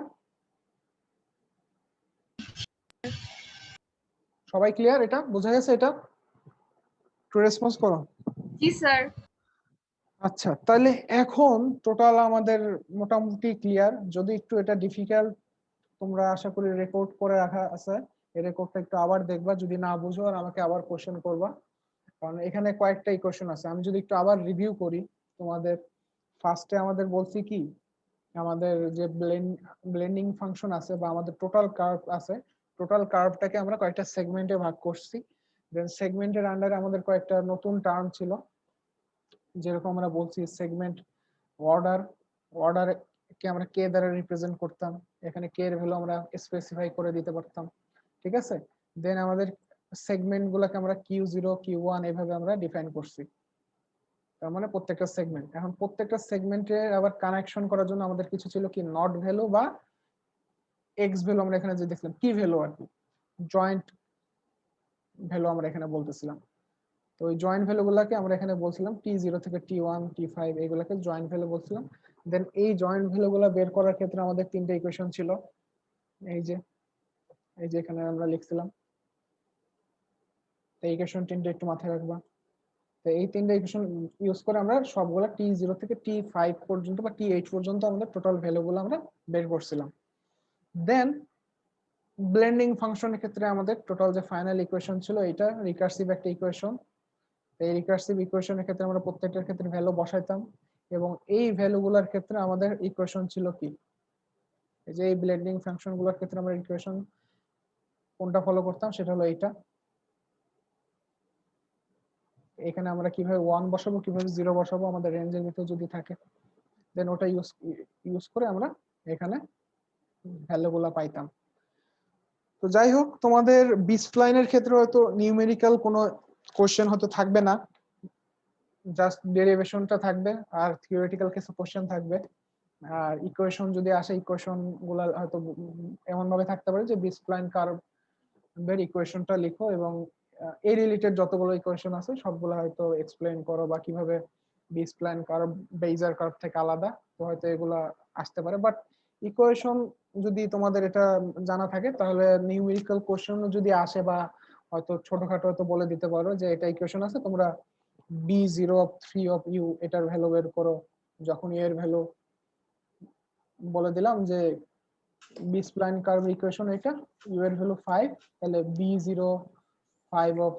সবাই ক্লিয়ার? এটা বোঝা গেছে? এটা একটু রেসপন্স করো। জি স্যার। আচ্ছা, তাহলে এখন টোটাল আমাদের মোটামুটি ক্লিয়ার। যদি একটু এটা ডিফিকাল্ট, তোমরা আশা করি রেকর্ড করে রাখা আছে, এই রেকর্ডটা একটু আবার দেখবা, যদি না বুঝো আর আমাকে আবার কোশ্চেন করবা, কারণ এখানে কয়েকটা ইকুয়েশন আছে। আমি যদি একটু আবার রিভিউ করি তোমাদের, ফার্স্টে আমাদের বলছি কি, আমাদের যে ব্লেন্ডিং ফাংশন আছে বা আমাদের টোটাল কার্ভ আছে, টোটাল কার্ভটাকে আমরা কয়েকটা সেগমেন্টে ভাগ করছি। দেন সেগমেন্টের আন্ডারে আমাদের কয়েকটা নতুন টার্ম ছিল, যেরকম আমরা বলছি সেগমেন্ট অর্ডার, অর্ডার কে আমরা কে দ্বারা রিপ্রেজেন্ট করতাম, এখানে কে এর ভ্যালু আমরা স্পেসিফাই করে দিতে পারতাম। ঠিক আছে? দেন আমাদের সেগমেন্ট গুলাকে আমরা Q0 Q1 এভাবে আমরা ডিফাইন করছি। তার মানে প্রত্যেকটা সেগমেন্ট, এখন প্রত্যেকটা সেগমেন্টে আবার কানেকশন করার জন্য আমাদের কিছু ছিল কি, নট ভ্যালু বা এক্স ভ্যালু, আমরা এখানে যে দেখলাম কি ভ্যালু আর কি, জয়েন্ট ভ্যালু আমরা এখানে বলতেছিলাম। তো ওই জয়েন্ট ভ্যালু গুলাকে আমরা এখানে বলছিলাম T0 থেকে T1 T5 এগুলাকে জয়েন্ট ভ্যালু বলছিলাম। দেন এই জয়েন্ট ভ্যালু গুলা বের করার ক্ষেত্রে আমাদের তিনটা ইকুয়েশন ছিল, এই যে এখানে আমরা লিখছিলাম। তো এই ইকুয়েশন তিনটা একটু মাথায় রাখবা। তো এই তিনটা ইকুয়েশন ইউজ করে আমরা সবগুলা T0 থেকে T5 পর্যন্ত বা T8 পর্যন্ত আমাদের টোটাল ভ্যালু গুলো আমরা বের করছিলাম। দেন ব্লেন্ডিং ফাংশনের ক্ষেত্রে আমাদের টোটাল যে ফাইনাল ইকুয়েশন ছিল এটা রিকার্সিভ একটা ইকুয়েশন। এই রিকার্সিভ ইকুয়েশনের ক্ষেত্রে আমরা প্রত্যেকটার ক্ষেত্রে ভ্যালু বসাইতাম, এবং এই ভ্যালুগুলোর ক্ষেত্রে আমাদের ইকুয়েশন ছিল কি, এই যে এই ব্লেন্ডিং ফাংশন গুলোর ক্ষেত্রে আমরা ইকুয়েশন কোনটা ফলো করতাম সেটা হলো এইটা। এখানে আমরা কিভাবে 1 বসাবো, কিভাবে 0 বসাবো আমাদের রেঞ্জের ভিতরে যদি থাকে, দেন ওটা ইউজ করে আমরা এখানে ভ্যালুগুলো পাইতাম। তো যাই হোক, তোমাদের বি স্প্লাইনের ক্ষেত্রে হয়তো নিউমেরিক্যাল কোনো কোশ্চেন হয়তো থাকবে না, জাস্ট ডেরিভেশনটা থাকবে আর থিওরিটিক্যাল কিছু কোশ্চেন থাকবে। আর ইকুয়েশন যদি আসে, ইকুয়েশন গুলা হয়তো এমন ভাবে থাকতে পারে যে বি স্প্লাইন কার্ভের ইকুয়েশনটা লিখো এবং এই রিলেটেড যতগুলো ইকুয়েশন আছে সবগুলো হয়তো এক্সপ্লেইন করো, বা কিভাবে বি স্প্লাইন কার্ভ বেইজার কার্ভ থেকে আলাদা, তো হয়তো এগুলা আসতে পারে। বাট ইকুয়েশন যদি তোমাদের এটা জানা থাকে তাহলে নিউমেরিক্যাল কোশ্চেন যদি আসে, বা হয়তো ছোটখাটো হয়তো বলে দিতে পারো যে এটা ইকুয়েশন আছে, তোমরা B0 of 3 of u এটার ভ্যালু বের করো। যখন এর ভ্যালু বলে দিলাম যে বি স্প্লাইন কার্ভ ইকুয়েশন এটা, ইউ এর ভ্যালু 5, তাহলে B0 5 of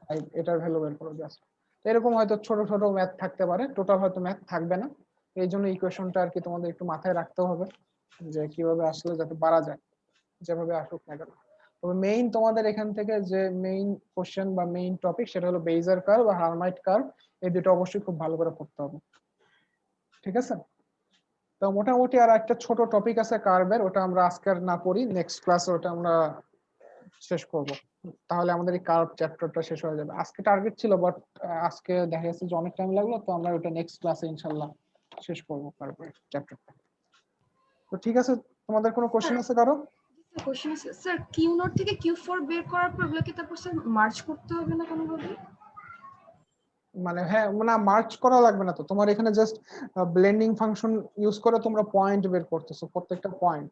5 এটার ভ্যালু বের করো জাস্ট। এরকম হয়তো ছোট ছোট ম্যাথ থাকতে পারে, টোটাল হয়তো ম্যাথ থাকবে না। এই জন্য ইকুয়েশনটা আর কি তোমাদের একটু মাথায় রাখতে হবে যে কিভাবে আসলে যাতে পারা যায়, যেভাবে আসুক না কেন। তবে মেইন তোমাদের এখান থেকে যে মেইন কোশ্চেন বা মেইন টপিক সেটা হলো বেইজার কার্ভ বা হার্মাইট কার্ভ, এই দুটো অবশ্যই খুব ভালো করে পড়তে হবে। ঠিক আছে? তো মোটামুটি আর একটা ছোট টপিক আছে কার্ভের, ওটা আমরা আজকে আর না পড়ি, নেক্সট ক্লাসে ওটা আমরা শেষ করব। তাহলে আমাদের এই কার্ভ চ্যাপ্টারটা শেষ হয়ে যাবে। আজকে টার্গেট ছিল, বাট আজকে দেখা যাচ্ছে যে অনেক টাইম লাগলো, তো আমরা ওটা নেক্সট ক্লাসে ইনশাআল্লাহ শেষ করব কার্ভের চ্যাপ্টারটা। তো ঠিক আছে, তোমাদের কোনো কোশ্চেন আছে কারো? কোশ্চেন আছে স্যার, Q0 থেকে Q4 বের করার পর ওগুলোকে তারপর স্যার মার্জ করতে হবে না কোনোভাবে? মানে হ্যাঁ না মার্চ করা লাগবে না তো, তোমার এখানে জাস্ট ব্লেন্ডিং ফাংশন ইউজ করে তোমরা পয়েন্ট বের করতেছো, প্রত্যেকটা পয়েন্ট।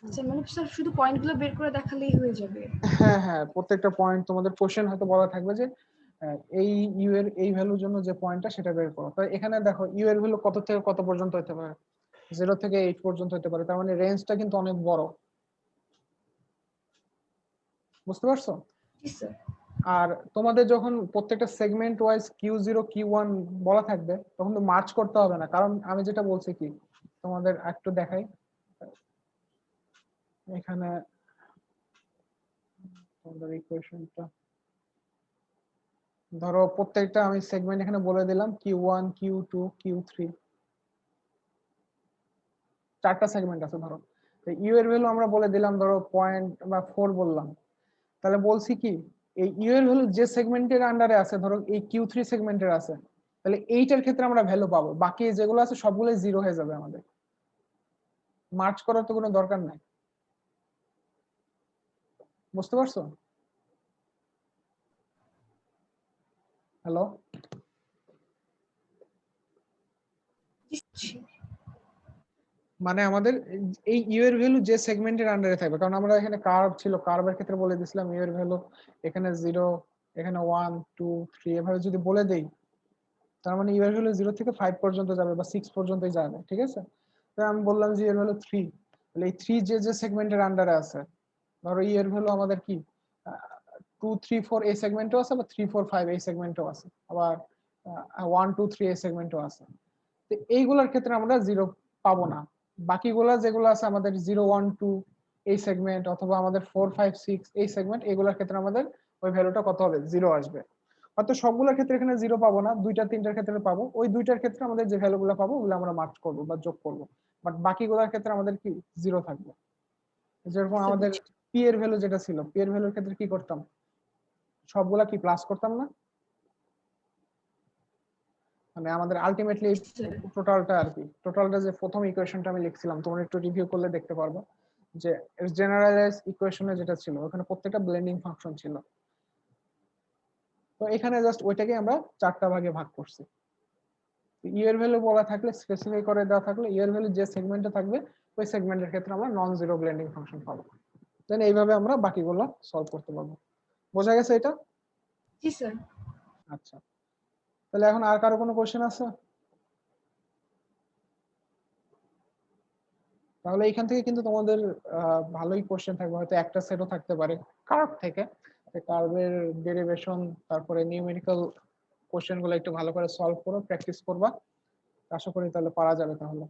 আচ্ছা মানে স্যার শুধু পয়েন্টগুলো বের করে দেখালেই হয়ে যাবে? হ্যাঁ হ্যাঁ, প্রত্যেকটা পয়েন্ট তোমাদের কোশ্চেন হয়তো বলা থাকবে যে এই ইউ এর এই ভ্যালুর জন্য যে পয়েন্টটা সেটা বের করো। তো এখানে দেখো ইউ এর ভ্যালু কত থেকে কত পর্যন্ত হতে পারে, 0 থেকে 8 পর্যন্ত হতে পারে, তার মানে রেঞ্জটা কিন্তু অনেক বড়, বুঝতে পারছো? জি স্যার। আর তোমাদের যখন প্রত্যেকটা সেগমেন্ট ওয়াইজ Q0 Q1 বলা থাকবে তখন তো মার্চ করতে হবে না, কারণ আমি যেটা বলছি কি তোমাদের একটু দেখাই এখানে তোমাদের ইকুয়েশনটা। ধরো প্রত্যেকটা আমি সেগমেন্ট এখানে বলে দিলাম Q1 Q2 Q3, চারটা সেগমেন্ট আছে ধরো। তো ইউ এর ভ্যালু আমরা বলে দিলাম ধরো 0.4 বললাম, তাহলে বলছি কি এই ইউ এর ভ্যালু যে সেগমেন্টের আন্ডারে আছে, ধরো এই Q3 সেগমেন্টের আছে, তাহলে এইটার ক্ষেত্রে আমরা ভ্যালু পাবো, বাকি যেগুলো আছে সবগুলোই 0 হয়ে যাবে, আমাদের মার্চ করার তো কোনো দরকার নাই, বুঝতে পারছো? হ্যালো? জি। মানে আমাদের এই ইউ এর ভ্যালু যে সেগমেন্টের আন্ডারে থাকবে, কারণ আমরা এখানে কার্ভ ছিল, কার্ভের ক্ষেত্রে বলে দিছিলাম ইউ এর ভ্যালু এখানে 0, এখানে 1 2 3 এভাবে যদি বলে দেই, তার মানে ইউ এর ভ্যালু 0 থেকে 5 পর্যন্ত যাবে বা 6 পর্যন্তই যাবে, ঠিক আছে? তো আমি বললাম যে এর ভ্যালু 3, তাহলে এই 3 যে যে সেগমেন্টের আন্ডারে আছে, ধরো ই এর ভ্যালু আমাদের কি 2 3 4 এই সেগমেন্টও আছে, বা 3 4 5 এই সেগমেন্টও আছে, আবার 1 2 3 এই সেগমেন্টও আছে। তো এইগুলোর ক্ষেত্রে আমরা 0 পাবো না, বাকিগুলা যেগুলো আছে আমাদের 0 1 2 এই সেগমেন্ট, অথবা আমাদের 4 5 6 এই সেগমেন্ট, এগুলোর ক্ষেত্রে আমাদের ওই ভ্যালুটা কত হবে, 0 আসবে। হয়তো সবগুলোর ক্ষেত্রে এখানে 0 পাবো না, দুইটা তিনটার ক্ষেত্রে পাবো, ওই দুইটার ক্ষেত্রে আমাদের যে ভ্যালুগুলো পাবো ওগুলো আমরা মার্ক করব বা যোগ করব, বাট বাকিগুলোর ক্ষেত্রে আমাদের কি 0 থাকবে। যেরকম আমাদের পি এর ভ্যালু যেটা ছিল, পি এর ভ্যালুর ক্ষেত্রে কি করতাম, সবগুলা কি প্লাস করতাম না, মানে আমাদের আলটিমেটলি টোটালটা আর কি, টোটালটা যে প্রথম ইকুয়েশনটা আমি লিখছিলাম তোমরা একটু রিভিউ করলে দেখতে পারবে যে জেনারেলাইজ ইকুয়েশনে যেটা ছিল ওখানে প্রত্যেকটা ব্লেন্ডিং ফাংশন ছিল। তো এখানে জাস্ট ওইটাকে আমরা চারটা ভাগে ভাগ করছি। ইউ এর ভ্যালু বলা থাকলে, স্পেসিফাই করে দেওয়া থাকলে ইউ এর ভ্যালু যে সেগমেন্টে থাকবে ওই সেগমেন্টের ক্ষেত্রে আমরা নন জিরো ব্লেন্ডিং ফাংশন পাবো। দেন এইভাবে আমরা বাকিগুলো সলভ করতে পারবো। বোঝা গেছে এটা? জি স্যার। আচ্ছা, তাহলে এখন আর কারো কোনো কোশ্চেন আছে? তাহলে এখান থেকে কিন্তু তোমাদের ভালোই কোশ্চেন থাকবে, হয়তো একটা সেটও থাকতে পারে কার্ভ থেকে। কার্ভের ডেরিভেশন, তারপরে নিউমেরিক্যাল কোশ্চেন গুলো একটু ভালো করে সলভ করো, প্র্যাকটিস করবা, আশা করি তাহলে পারা যাবে তাহলে।